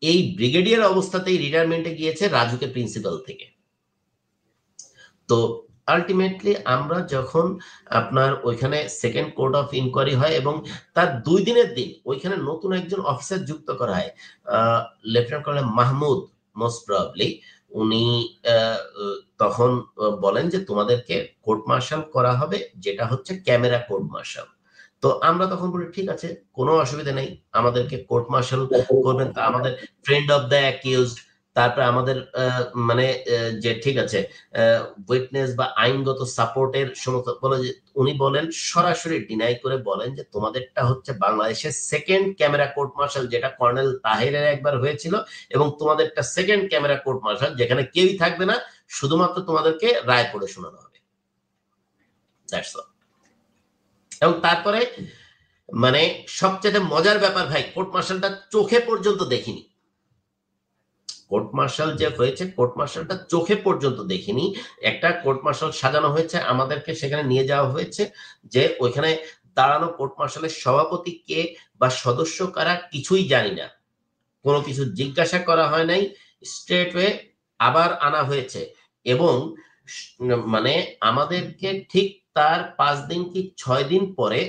এই ব্রিগেডিয়ার অবস্থাতেই রিটায়ারমেন্টে গিয়েছে রাজুকে প্রিন্সিপাল থেকে। তো আলটিমেটলি আমরা যখন আপনার ওইখানে সেকেন্ড কোর্ট অফ ইনকোয়ারি হয় এবং তার 2 দিনের দিন ওইখানে নতুন একজন অফিসার যুক্ত করা হয়, lieutenant colonel Mahmud most probably. উনি তখন বলেন যে তোমাদেরকে কোর্ট মার্শাল করা হবে, যেটা হচ্ছে ক্যামেরা কোর্ট মার্শাল। তো আমরা তখন বলি ঠিক আছে কোনো অসুবিধা নেই, আমাদেরকে কোর্ট মার্শাল করবেন, তা আমাদের ফ্রেন্ড অফ দ্য অ্যাকিউজড, তারপরে আমাদের মানে যে ঠিক আছে উইটনেস বা আইনগত সাপোর্টের সমস্ত বলে যে উনি বলেন সরাসরি ডিনাই করে বলেন যে তোমাদেরটা হচ্ছে বাংলাদেশের সেকেন্ড ক্যামেরা কোর্ট মার্শাল, যেটা কর্নেল তাহেরের একবার হয়েছিল, এবং তোমাদেরটা সেকেন্ড ক্যামেরা কোর্ট মার্শাল যেখানে কেউই থাকবে না, শুধুমাত্র তোমাদেরকে রায় পড়ে শোনানো হবে, দ্যাটস অল। এবং তারপরে মানে সবচেয়ে মজার ব্যাপার ভাই, কোর্ট মার্শালটা চোখে পর্যন্ত দেখিনি। কোর্ট মার্শাল যে হয়েছে কোর্ট মার্শালটা চোখে পর্যন্ত দেখিনি। একটা কোর্ট মার্শাল সাজানো হয়েছে, আমাদেরকে সেখানে নিয়ে যাওয়া হয়েছে, যে ওইখানে দাঁড়ানো কোর্ট মার্শালের সভাপতি কে বা সদস্য কারা কিছুই জানি না, কোনো কিছু জিজ্ঞাসা করা হয় নাই, স্ট্রেট ওয়ে আবার আনা হয়েছে। এবং মানে আমাদেরকে ঠিক তার 5 দিন কি 6 দিন পরে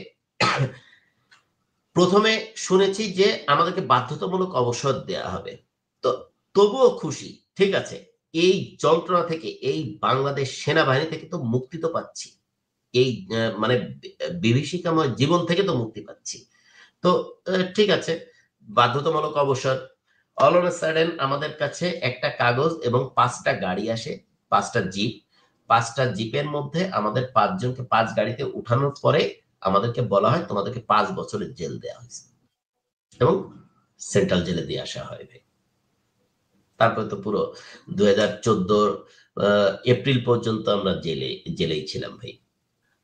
প্রথমে শুনেছি যে আমাদেরকে বাধ্যতামূলক অবসর দেয়া হবে। তো তবুও খুশি, ঠিক আছে এই যন্ত্রণা থেকে, এই বাংলাদেশ সেনাবাহিনী থেকে তো মুক্তি তো পাচ্ছি, এই মানে বিভীষিকাময় জীবন থেকে তো মুক্তি পাচ্ছি। তো ঠিক আছে বাধ্যতামূলক অবসর। অল অন সাডেন আমাদের কাছে একটা কাগজ এবং 5টা গাড়ি আসে, 5টা জিপ। 5টা জিপের মধ্যে আমাদের 5 জনকে 5 গাড়িতে উঠানোর পরে আমাদেরকে বলা হয় তোমাদেরকে 5 বছরের জেল দেওয়া হয়েছে এবং সেন্ট্রাল জেলে দিয়ে আসা হয় ভাই। তারপরে তো পুরো 2014 এপ্রিল পর্যন্ত আমরা জেলেই ছিলাম ভাই।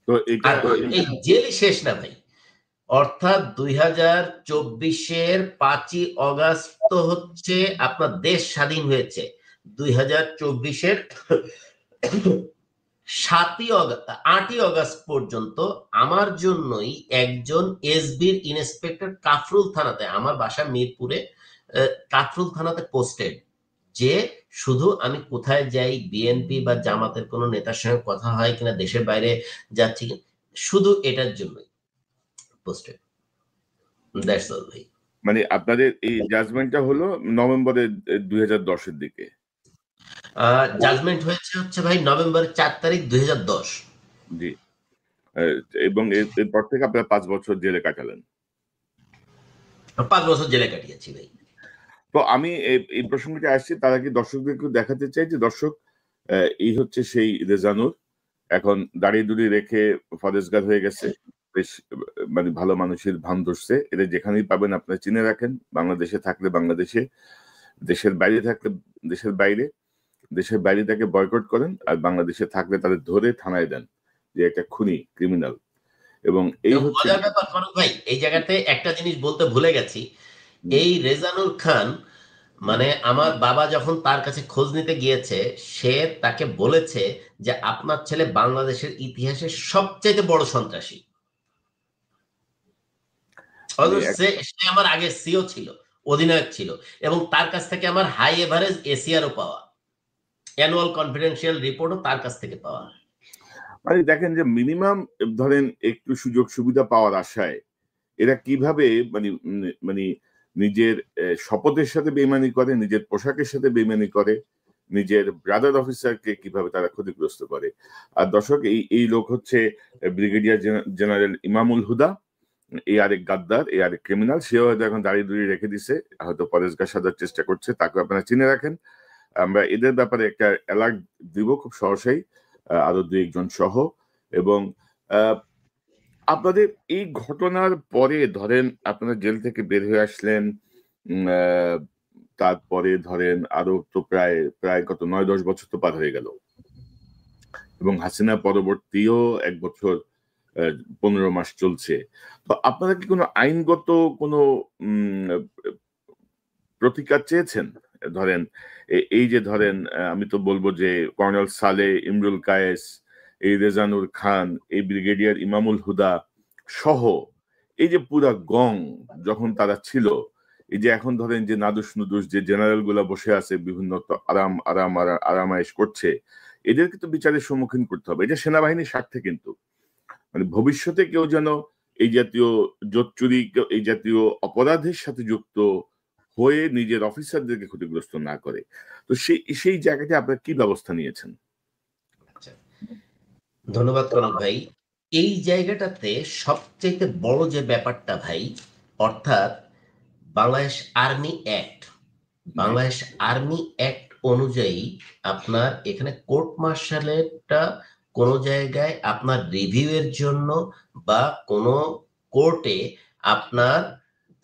তো এটা এই জেলই শেষ না ভাই, অর্থাৎ 2024-এর 5ই অগাস্ট হচ্ছে আপনার দেশ স্বাধীন হয়েছে, 2024-এর 8ই অগাস্ট পর্যন্ত আমার জন্যই একজন এসবির ইন্সপেক্টর কাফরুল থানাতে, আমার বাসা মিরপুরে, কাফরুল থানাতে পোস্টেড, যে শুধু আমি কোথায় যাই, বিএনপি বা জামাতের কোন নেতার সঙ্গে কথা হয় কিনা, দেশের বাইরে যাচ্ছি কিনা, শুধু এটার জন্যই পোস্টেড, দ্যাটস অল ভাই। মানে আপনাদের এই জাজমেন্টটা হলো নভেম্বরের 2010-এর দিকে? জাজমেন্ট হয়েছে হচ্ছে ভাই নভেম্বর 4 তারিখ 2010। জি। এবং এরপর থেকে আপনারা 5 বছর জেলে কাটালেন। 5 বছর জেলে কাটিয়েছি ভাই। তো আমি এই প্রসঙ্গটি আসছি, তার আগে দর্শকদেরকে দেখাতে চাই যে দর্শক, এই হচ্ছে সেই রেজানুর, এখন দাড়ি দুড়ি রেখে ফরেজগার হয়ে গেছে, বেশ মানে ভালো মানুষের ভান ধরছে। এদের যেখানেই পাবেন আপনারা চিনে রাখেন, বাংলাদেশে থাকলে বাংলাদেশে, দেশের বাইরে থাকলে দেশের বাইরে, দেশের বাইরে তাকে বয়কট করেন, আর বাংলাদেশে থাকলে তাদের ধরে থানায় দেন যে একটা খুনি, ক্রিমিনাল। এবং এই এবং হচ্ছে মজার ব্যাপার ফারুক ভাই, এই জায়গাতে একটা জিনিস বলতে ভুলে গেছি। এই রেজানুর খান, মানে আমার বাবা যখন তার কাছে খোঁজ নিতে গিয়েছে, সে তাকে বলেছে যে আপনার ছেলে বাংলাদেশের ইতিহাসে সবচেয়ে বড় সন্ত্রাসী। মানে সে সে আমার আগে সিও ছিল, অধিনায়ক ছিল, এবং তার কাছ থেকে আমার হাই এভারেজ এসিআরও পাওয়া, অ্যানুয়াল কনফিডেন্সিয়াল রিপোর্টও তার কাছ থেকে পাওয়া। মানে দেখেন যে মিনিমাম ধরেন একটু সুযোগ সুবিধা পাওয়ার আশায় এরা কিভাবে মানে মানে নিজের শপথের সাথে বেইমানি করে, নিজের পোশাকের সাথে বেইমানি করে, নিজের ব্রাদার অফিসারকে কিভাবে তারা ক্ষতিগ্রস্ত করে। আর দর্শক, এই লোক হচ্ছে ব্রিগেডিয়ার জেনারেল ইমামুল হুদা। এই আরেক গাদ্দার, এই আরেক ক্রিমিনাল, সেও হয়তো এখন দাঁড়িয়ে দুড়িয়ে রেখে দিছে, হয়তো পরেশগার সাজার চেষ্টা করছে, তাকে আপনারা চিনে রাখেন। আমরা এদের ব্যাপারে একটা অ্যালার্ট দিব খুব সহসাই, আরো দুই একজন সহ। এবং আপনাদের এই ঘটনার পরে ধরেন আপনারা জেল থেকে বের হয়ে আসলেন, তারপরে ধরেন আরো তো প্রায় প্রায় কত 9-10 বছর তো পার হয়ে গেল, এবং হাসিনা পরবর্তীও 1 বছর 15 মাস চলছে। তো আপনারা কি কোনো আইনগত কোনো প্রতিকার চেয়েছেন? ধরেন এই যে ধরেন আমি তো বলবো যে কর্নেল সালে, ইমরুল কায়েস, এই রেজানুর খান, এই ব্রিগেডিয়ার ইমামুল হুদা সহ এই যে পুরা গং যখন তারা ছিল, এই যে এখন ধরেন যে নাদুস নুদুস যে জেনারেল গুলা বসে আছে বিভিন্ন আরামায়েশ করছে, এদেরকে তো বিচারের সম্মুখীন করতে হবে। এটা সেনাবাহিনীর স্বার্থে, কিন্তু মানে ভবিষ্যতে কেউ যেন এই জাতীয় জোচ্চুরি, এই জাতীয় অপরাধের সাথে যুক্ত হয়ে নিজের অফিসারদেরকে ক্ষতিগ্রস্ত না করে। তো সেই জায়গাতে আপনারা কি ব্যবস্থা নিয়েছেন? আচ্ছা, ধন্যবাদ কনক ভাই। এই জায়গাটাতে সবচেয়ে বড় যে ব্যাপারটা ভাই, অর্থাৎ বাংলাদেশ আর্মি অ্যাক্ট, জি। বাংলাদেশ আর্মি অ্যাক্ট অনুযায়ী আপনার এখানে কোর্ট মার্শালেরটা কোনো জায়গায় আপনার রিভিউ এর জন্য বা কোনো কোর্টে আপনার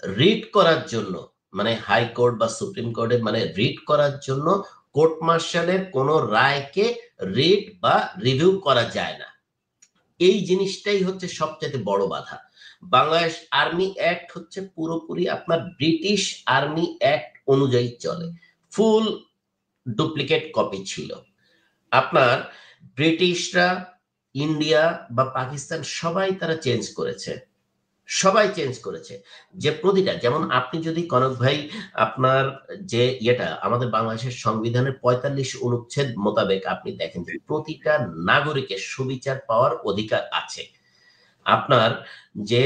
রিট করার জন্য, মানে হাইকোর্ট বা সুপ্রিম কোর্টে মানে রিট করার জন্য কোর্ট মার্শালের কোনো রায়কে রিট বা রিভিউ করা যায় না। এই জিনিসটাই হচ্ছে সবচেয়ে বড় বাধা। বাংলাদেশ আর্মি অ্যাক্ট হচ্ছে পুরোপুরি আপনার ব্রিটিশ আর্মি অ্যাক্ট অনুযায়ী চলে, ফুল ডুপ্লিকেট কপি ছিল। আপনার ব্রিটিশরা, ইন্ডিয়া বা পাকিস্তান সবাই তারা চেঞ্জ করেছে, সবাই চেঞ্জ করেছে। যে প্রতিটা, যেমন আপনি যদি কনক ভাই আপনার যে ইয়েটা আমাদের বাংলাদেশের সংবিধানের 45 অনুচ্ছেদ মোতাবেক আপনি দেখেন যে প্রতিটা নাগরিকের সুবিচার পাওয়ার অধিকার আছে। আপনার যে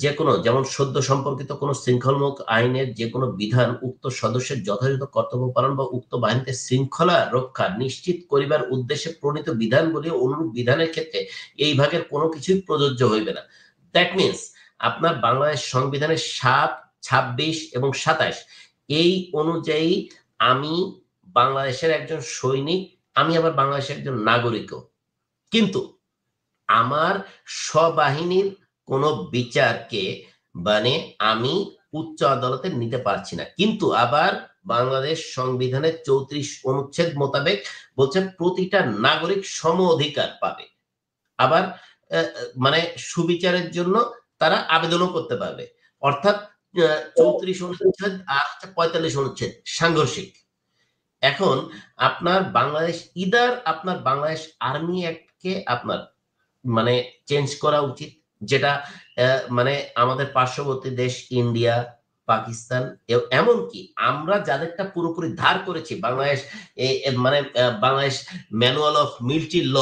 যে কোনো, যেমন সদ্য সম্পর্কিত কোনো শৃঙ্খলমূলক আইনের যে কোনো বিধান উক্ত সদস্যের যথাযথ কর্তব্য পালন বা উক্ত বাহিনীতে শৃঙ্খলা রক্ষা নিশ্চিত করিবার উদ্দেশ্যে প্রণীত বিধানগুলি অনুরূপ বিধানের ক্ষেত্রে এই ভাগের কোনো কিছুই প্রযোজ্য হইবে না। দ্যাট মিনস আপনার বাংলাদেশ সংবিধানের 7, 26 এবং 27 এই অনুযায়ী আমি বাংলাদেশের একজন সৈনিক, আমি আবার বাংলাদেশের একজন নাগরিকও, কিন্তু আমার স্ববাহিনীর কোনো বিচারকে মানে আমি উচ্চ আদালতে নিতে পারছি না। কিন্তু আবার বাংলাদেশ সংবিধানের 34 অনুচ্ছেদ মোতাবেক বলছে প্রতিটা নাগরিক সম অধিকার পাবে। আবার মানে সুবিচারের জন্য তারা আবেদনও করতে পারবে। অর্থাৎ 34 অনুচ্ছেদ আর হচ্ছে 45 অনুচ্ছেদ সাংঘর্ষিক। এখন আপনার বাংলাদেশ ইদার আপনার বাংলাদেশ আর্মি অ্যাক্টকে আপনার মানে চেঞ্জ করা উচিত, যেটা মানে আমাদের পার্শ্ববর্তী দেশ ইন্ডিয়া, পাকিস্তান, এমনকি আমরা যাদেরটা পুরোপুরি ধার করেছি বাংলাদেশ, মানে Bangladesh manual of military law,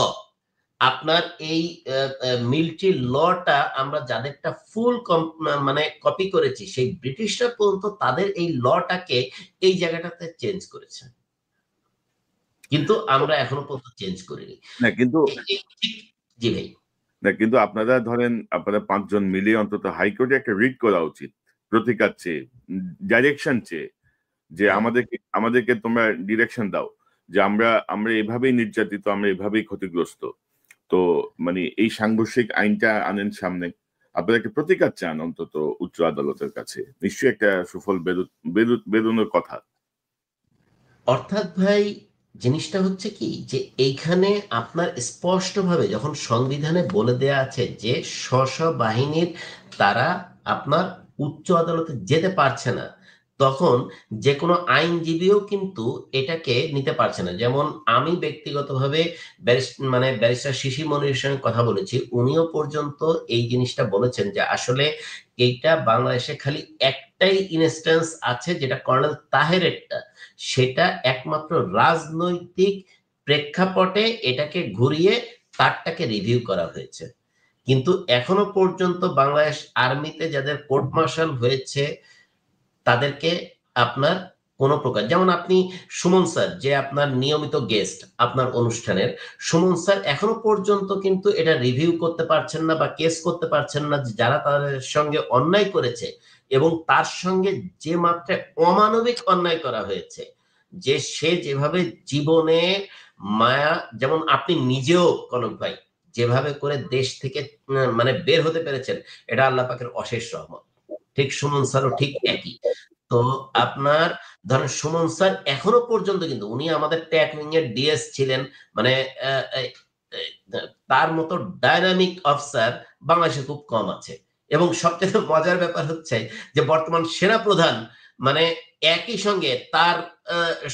আপনার এই মিলিটারি লটা আমরা যাদেরটা ফুল মানে কপি করেছি, সেই ব্রিটিশরা পর্যন্ত তাদের এই লটাকে এই জায়গাটাতে চেঞ্জ করেছে। কিন্তু আমরা এখনো পর্যন্ত চেঞ্জ করিনি। না কিন্তু জি ভাই। না কিন্তু আপনারা ধরেন আপনারা ৫ জন মিলে অন্তত হাইকোর্টে একটা রিট করা উচিত। প্রতিকার চেয়ে, ডাইরেকশন চেয়ে যে হ্যাঁ। আমাদেরকে তোমরা ডিরেকশন দাও যে আমরা এভাবেই নির্যাতিত, আমরা এভাবেই ক্ষতিগ্রস্ত। তো মানে এই সাংঘর্ষিক আইনটা আনেন সামনে। আপনারা একটা প্রতিকার চান অন্তত উচ্চ আদালতের কাছে। নিশ্চয়ই একটা সুফল বেরোনোর কথা। অর্থাৎ ভাই জিনিসটা হচ্ছে কি যে এইখানে আপনার স্পষ্টভাবে যখন সংবিধানে বলে দেয়া আছে যে স্ব বাহিনীর তারা আপনার উচ্চ আদালতে যেতে পারছে না, তখন যে কোনো আইনজীবীও কিন্তু এটাকে নিতে পারছে না। যেমন আমি ব্যক্তিগতভাবে মানে ব্যারিস্টার শিশির মনিরের সঙ্গে কথা বলেছি, উনিও পর্যন্ত এই জিনিসটা বলেছেন যে আসলে এইটা বাংলাদেশে খালি একটাই ইনস্ট্যান্স আছে যেটা কর্নেল তাহেরেরটা, সেটা একমাত্র রাজনৈতিক প্রেক্ষাপটে এটাকে ঘুরিয়ে তারটাকে রিভিউ করা হয়েছে। কিন্তু এখনো পর্যন্ত বাংলাদেশ আর্মিতে যাদের কোর্ট মার্শাল হয়েছে তাদেরকে আপনার কোন প্রকার, যেমন আপনি সুমন স্যার যে আপনার নিয়মিত গেস্ট আপনার অনুষ্ঠানের, সুমন স্যার এখনো পর্যন্ত কিন্তু এটা রিভিউ করতে পারছেন না বা কেস করতে পারছেন না যে যারা তাদের সঙ্গে অন্যায় করেছে এবং তার সঙ্গে যে মাত্রায় অমানবিক অন্যায় করা হয়েছে, যে সে যেভাবে জীবনে মায়া, যেমন আপনি নিজেও কনক ভাই যেভাবে করে দেশ থেকে মানে বের হতে পেরেছেন, এটা আল্লাহ পাকের অশেষ রহমত। ঠিক সুমন স্যারও ঠিক একই। তো আপনার ধরেন সুমন স্যার এখনো পর্যন্ত কিন্তু উনি আমাদের ট্যাগ উইং এর ডিএস ছিলেন, মানে তার মতো ডাইনামিক অফিসার বাংলাদেশে খুব কম আছে। এবং সবচেয়ে মজার ব্যাপার হচ্ছে যে বর্তমান সেনা প্রধান মানে একই সঙ্গে তার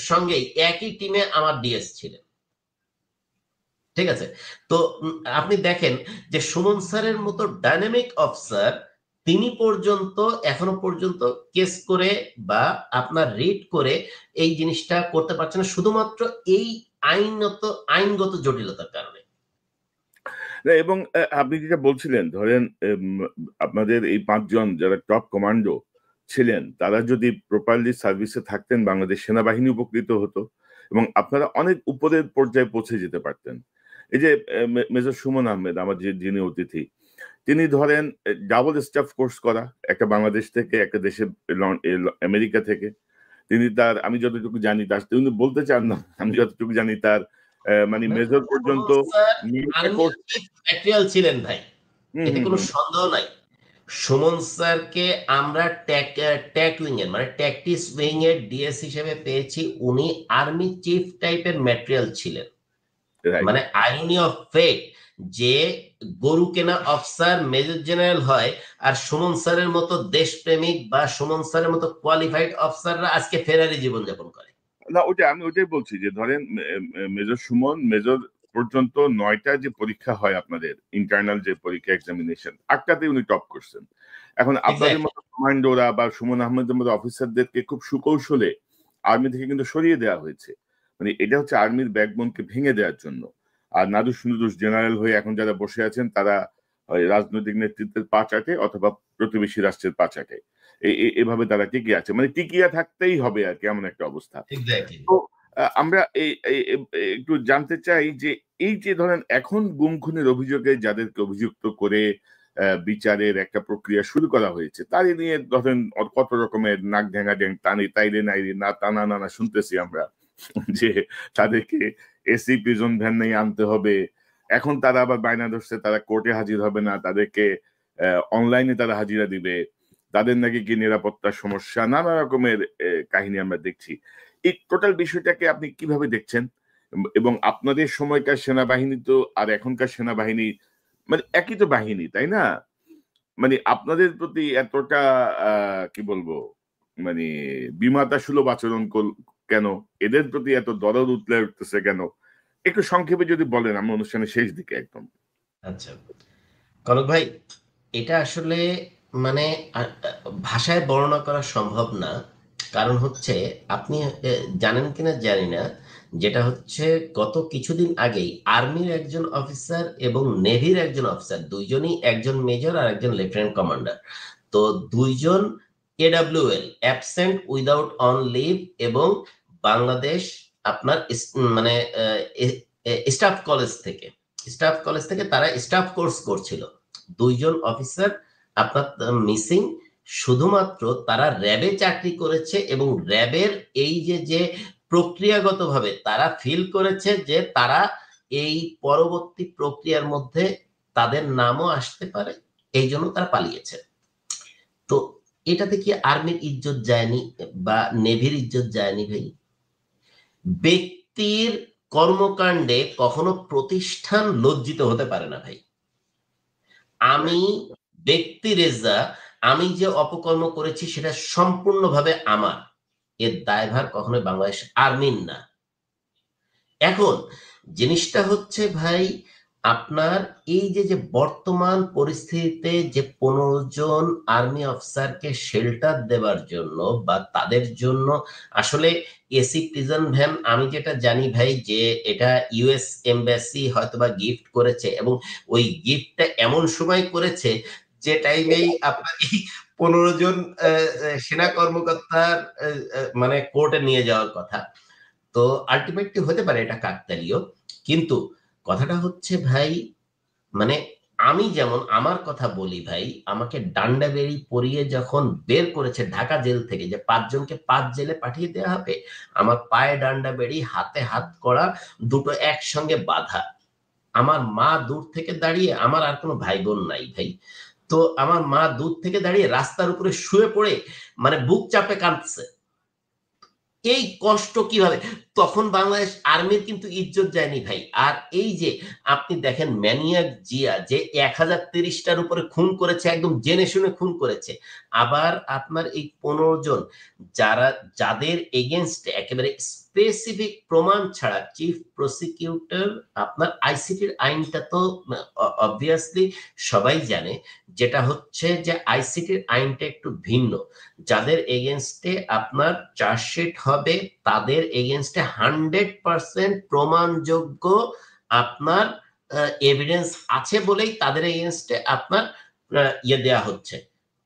সঙ্গে একই টিমে আমার ডিএস ছিলেন। ঠিক আছে? তো আপনি দেখেন যে সুমন স্যারের মতো ডাইনামিক অফিসার তিনি পর্যন্ত এখনো পর্যন্ত কেস করে বা আপনার রিট করে এই জিনিসটা করতে পারছে না, শুধুমাত্র এই আইনগত জটিলতার কারণে। এবং আপনি যেটা বলছিলেন ধরেন আপনাদের এই ৫ জন যারা টপ কমান্ডো ছিলেন তারা যদি প্রপারলি সার্ভিসে থাকতেন বাংলাদেশ সেনাবাহিনী উপকৃত হতো এবং আপনারা অনেক উপরের পর্যায়ে পৌঁছে যেতে পারতেন। এই যে মেজর সুমন আহমেদ আমার যিনি অতিথি, তিনি ধরেন ডাবল স্টাফ কোর্স করা, একটা বাংলাদেশ থেকে একটা দেশে আমেরিকা থেকে। তিনি তার আমি যতটুকু জানি তার তিনি বলতে চান না, আমি যতটুকু জানি তার মানে মেজর পর্যন্ত ম্যাটেরিয়াল ছিলেন ভাই, এতে কোনো সন্দেহ নাই। সুমন স্যারকে আমরা ট্যাক উইং এর মানে ট্যাকটিক্স উইং এর ডিএস হিসেবে পেয়েছি, উনি আর্মি চিফ টাইপের ম্যাটেরিয়াল ছিলেন। মানে আইরনি অফ ফেট যে গরু কেনা অফিসার মেজর জেনারেল হয় আর সুমন স্যারের মতো দেশপ্রেমিক বা সুমন স্যারের মতো কোয়ালিফাইড অফিসাররা আজকে ফেরারি জীবনযাপন করে। না আমি ওটাই বলছি যে ধরেন মেজর সুমন মেজর পর্যন্ত ৯টা যে পরীক্ষা হয় আপনাদের ইন্টারনাল যে পরীক্ষা এক্সামিনেশন ৮টাতে উনি টপ করছেন। এখন আপনাদের মতো কমান্ডোরা বা সুমন আহমেদের মতো অফিসারদেরকে খুব সুকৌশলে আর্মি থেকে কিন্তু সরিয়ে দেওয়া হয়েছে। মানে এটা হচ্ছে আর্মির ব্যাকবোনকে ভেঙে দেওয়ার জন্য। আর নাদুস নুদুস জেনারেল হয়ে এখন যারা বসে আছেন তারা রাজনৈতিক নেতৃত্বের পা চাটে অথবা প্রতিবেশী রাষ্ট্রের পা চাটে, এভাবে তারা টিকে আছে, মানে টিকিয়া থাকতেই হবে আর কি, এমন একটা অবস্থা। তো আমরা একটু জানতে চাই যে এই যে ধরেন এখন গুম খুনের অভিযোগে যাদেরকে অভিযুক্ত করে বিচারের একটা প্রক্রিয়া শুরু করা হয়েছে, তারই নিয়ে ধরেন কত রকমের নাক ঢেঙ্গা ডেং টানি তাইরে নাইরে না টানা নানা শুনতেছি আমরা যে তাদেরকে এসি প্রিজন ভ্যান নিয়ে আনতে হবে। এখন তারা আবার বায়না ধরছে তারা কোর্টে হাজির হবে না, তাদেরকে অনলাইনে তারা হাজিরা দিবে, তাদের নাকি কি নিরাপত্তার সমস্যা, নানা রকমের কাহিনী আমরা দেখছি। এই টোটাল বিষয়টাকে আপনি কিভাবে দেখছেন? এবং আপনাদের সময়কার সেনাবাহিনী তো আর এখনকার সেনাবাহিনী মানে একই তো বাহিনী, তাই না? মানে আপনাদের প্রতি এতটা কি বলবো মানে বিমাতা সুলভ আচরণ কেন? এদের প্রতি এত দরদ উতলে উঠতেছে কেন? একটু সংক্ষেপে যদি বলেন, আমরা অনুষ্ঠানের শেষ দিকে একদম। আচ্ছা কনক ভাই, এটা আসলে মানে ভাষায় বর্ণনা করা সম্ভব না। কারণ হচ্ছে আপনি জানেন কিনা জানি না, যেটা হচ্ছে গত কিছুদিন আগেই আর্মির একজন অফিসার এবং নেভির একজন অফিসার, দুইজনই একজন মেজর আর একজন লেফটেন্যান্ট কমান্ডার, তো দুইজন এডব্লিউএল অ্যাবসেন্ট উইদাউট অন লিভ এবং বাংলাদেশ আপনার মানে স্টাফ কলেজ থেকে তারা স্টাফ কোর্স করছিল। 2 জন অফিসার আপনার মিসিং, শুধুমাত্র তারা র্যাবে চাকরি করেছে এবং র্যাবের এই যে প্রক্রিয়াগতভাবে তারা ফিল করেছে যে তারা এই পরবর্তী প্রক্রিয়ার মধ্যে তাদের নামও আসতে পারে, এই জন্য তারা পালিয়েছে। তো এটাতে কি আর্মির ইজ্জত যায়নি বা নেভির ইজ্জত যায়নি ভাই? ব্যক্তির কর্মকাণ্ডে কখনো প্রতিষ্ঠান লজ্জিত হতে পারে না ভাই। আমি ব্যক্তি রেজা, আমি যে অপকর্ম করেছি সেটা সম্পূর্ণভাবে আমার, এর দায়ভার কখনোই বাংলাদেশ আর্মির না। এখন জিনিসটা হচ্ছে ভাই, আপনার এই যে বর্তমান পরিস্থিতিতে যে 15 জন আর্মি অফিসারকে শেল্টার দেওয়ার জন্য বা তাদের জন্য আসলে এসি প্রিজন ভ্যান, আমি যেটা জানি ভাই যে এটা ইউএস এমবাসি হয়তোবা গিফট করেছে এবং ওই গিফটটা এমন সময় করেছে যে টাইমেই আপনার এই 15 জন সেনা কর্মকর্তার মানে কোর্টে নিয়ে যাওয়ার কথা। তো আলটিমেটলি হতে পারে এটা কাকতালীয়, কিন্তু কথাটা হচ্ছে ভাই, মানে আমি যেমন আমার কথা বলি ভাই, আমাকে ডান্ডা বেড়ি পরিয়ে যখন বের করেছে ঢাকা জেল থেকে যে 5 জনকে 5 জেলে পাঠিয়ে দেওয়া হবে, আমার পায়ে ডান্ডা বেড়ি, হাতে হাত করা, দুটো একসঙ্গে বাঁধা। আমার মা দূর থেকে দাঁড়িয়ে, আমার আর কোনো ভাই বোন নাই ভাই, তো আমার মা দূর থেকে দাঁড়িয়ে রাস্তার উপরে শুয়ে পড়ে মানে বুক চাপে কাঁদছে। এই কষ্ট কিভাবে? তখন বাংলাদেশ আর্মির কিন্তু ইজ্জত যায়নি ভাই। আর এই যে আপনি দেখেন ম্যানিয়াক জিয়া যে 1030টার উপরে খুন করেছে, একদম জেনে শুনে খুন করেছে। আবার আপনার এই 15 জন যাদের এগেইনস্টে একেবারে স্পেসিফিক প্রমাণ ছাড়া চিফ প্রসিকিউটর, আপনার আইসিটির আইনটা তো অবভিয়াসলি সবাই জানে, যেটা হচ্ছে যে আইসিটির আইনটা একটু ভিন্ন। যাদের এগেনস্টে আপনার চার্জশিট হবে তাদের এগেনস্টে 100% প্রমাণযোগ্য আপনার এভিডেন্স আছে বলেই তাদের এগেনস্টে আপনার দেয়া হচ্ছে,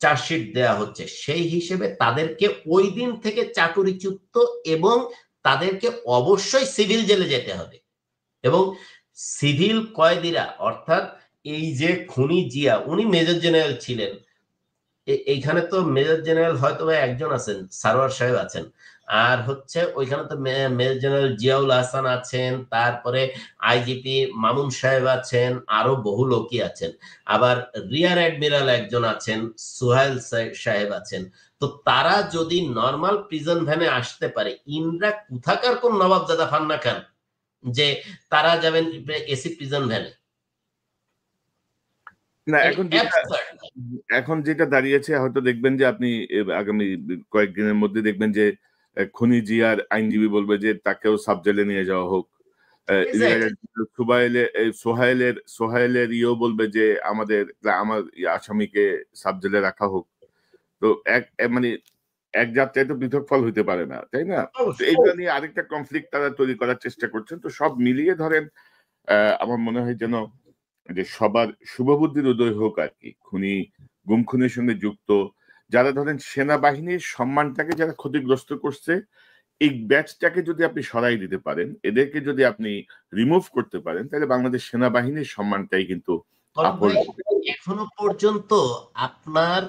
চার্জশিট দেয়া হচ্ছে। সেই হিসেবে তাদেরকে ওই দিন থেকে চাকরিচ্যুত এবং তাদেরকে অবশ্যই সিভিল জেলে যেতে হবে। এবং সিভিল কয়েদিরা, অর্থাৎ এই যে খুনি জিয়া, উনি মেজর জেনারেল ছিলেন, এইখানে তো মেজর জেনারেল হয়তো একজন আছেন, সারোয়ার সাহেব আছেন, আর হচ্ছে ওইখানে তো মেজর জেনারেল জিয়াউল হাসান আছেন, তারপরে আইজিপি মামুন সাহেব আছেন, আরো বহু লোকই আছেন, আবার রিয়ার অ্যাডমিরাল একজন আছেন, সুহাইল সাহেব আছেন। তো তারা যদি নর্মাল প্রিজন ভ্যানে আসতে পারে, ইনরা কোথাকার কোন নবাবজাদা ফান্না খান যে তারা যাবেন এসি প্রিজন ভ্যানে? না, এখন যেটা দাঁড়িয়েছে, হয়তো দেখবেন যে আপনি আগামী কয়েকদিনের মধ্যে দেখবেন যে খুনি জিয়ার আইনজীবী বলবে যে তাকেও সাব জেলে নিয়ে যাওয়া হোক। সোহাইলের বলবে যে আমার আসামিকে সাব জেলে রাখা হোক। তো মানে এক যাত্রায় তো পৃথক ফল হইতে পারে না, তাই না? এইটা নিয়ে আরেকটা কনফ্লিক্ট তারা তৈরি করার চেষ্টা করছেন। তো সব মিলিয়ে ধরেন আমার মনে হয় যেন যে সবার শুভবুদ্ধির উদয় হোক আর কি। গুম খুনের সঙ্গে যুক্ত যারা ধরেন সেনাবাহিনীর সম্মানটাকে যারা ক্ষতিগ্রস্ত করছে, এই ব্যাচটাকে যদি আপনি সরাই দিতে পারেন, এদেরকে যদি আপনি রিমুভ করতে পারেন, তাহলে বাংলাদেশ সেনাবাহিনীর সম্মানটাই কিন্তু এখনো পর্যন্ত আপনার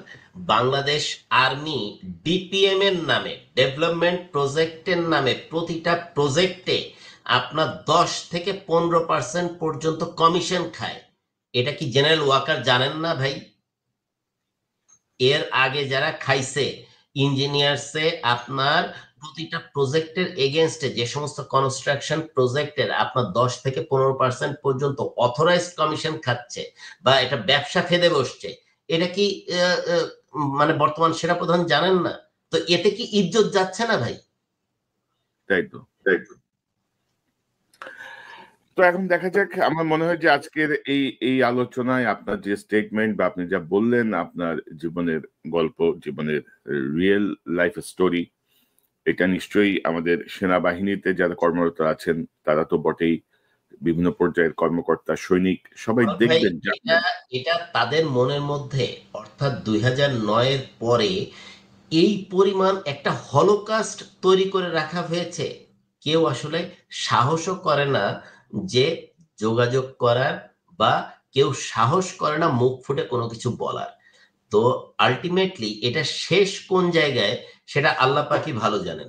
বাংলাদেশ আর্মি ডিপিএম এর নামে, ডেভেলপমেন্ট প্রজেক্টের নামে, প্রতিটা প্রজেক্টে আপনার 10 থেকে 15% পর্যন্ত কমিশন খায়। এটা কি জেনারেল ওয়াকার জানেন না ভাই? এর আগে যারা খাইছে ইঞ্জিনিয়ার্সে আপনার প্রতিটা প্রজেক্টের এগেনস্টে, যে সমস্ত কনস্ট্রাকশন প্রজেক্টের আপনার 10 থেকে 15% পর্যন্ত অথরাইজড কমিশন খাচ্ছে বা এটা ব্যবসা ফেদে বসছে, এটা কি মানে বর্তমান সেনাপ্রধান জানেন না? তো এতে কি ইজ্জত যাচ্ছে না ভাই? তাই তো। তো এখন দেখা যাক। আমার মনে হয় যে আজকের এই আলোচনায় আপনার যে স্টেটমেন্ট বা আপনি যা বললেন, আপনার জীবনের গল্প, জীবনের রিয়েল লাইফ স্টোরি, এটা নিশ্চয়ই আমাদের সেনাবাহিনীতে যারা কর্মরত আছেন তারা তো বটেই, বিভিন্ন পর্যায়ের কর্মকর্তা, সৈনিক সবাই দেখবেন। এটা তাদের মনের মধ্যে, অর্থাৎ 2009-এর পরে এই পরিমাণ একটা হলোকাস্ট তৈরি করে রাখা হয়েছে, কেউ আসলে সাহসও করে না যে যোগাযোগ করার, বা কেউ সাহস করে না মুখ ফুটে কোনো কিছু বলার। তো আলটিমেটলি এটা শেষ কোন জায়গায় সেটা আল্লাহ পাকই ভালো জানেন।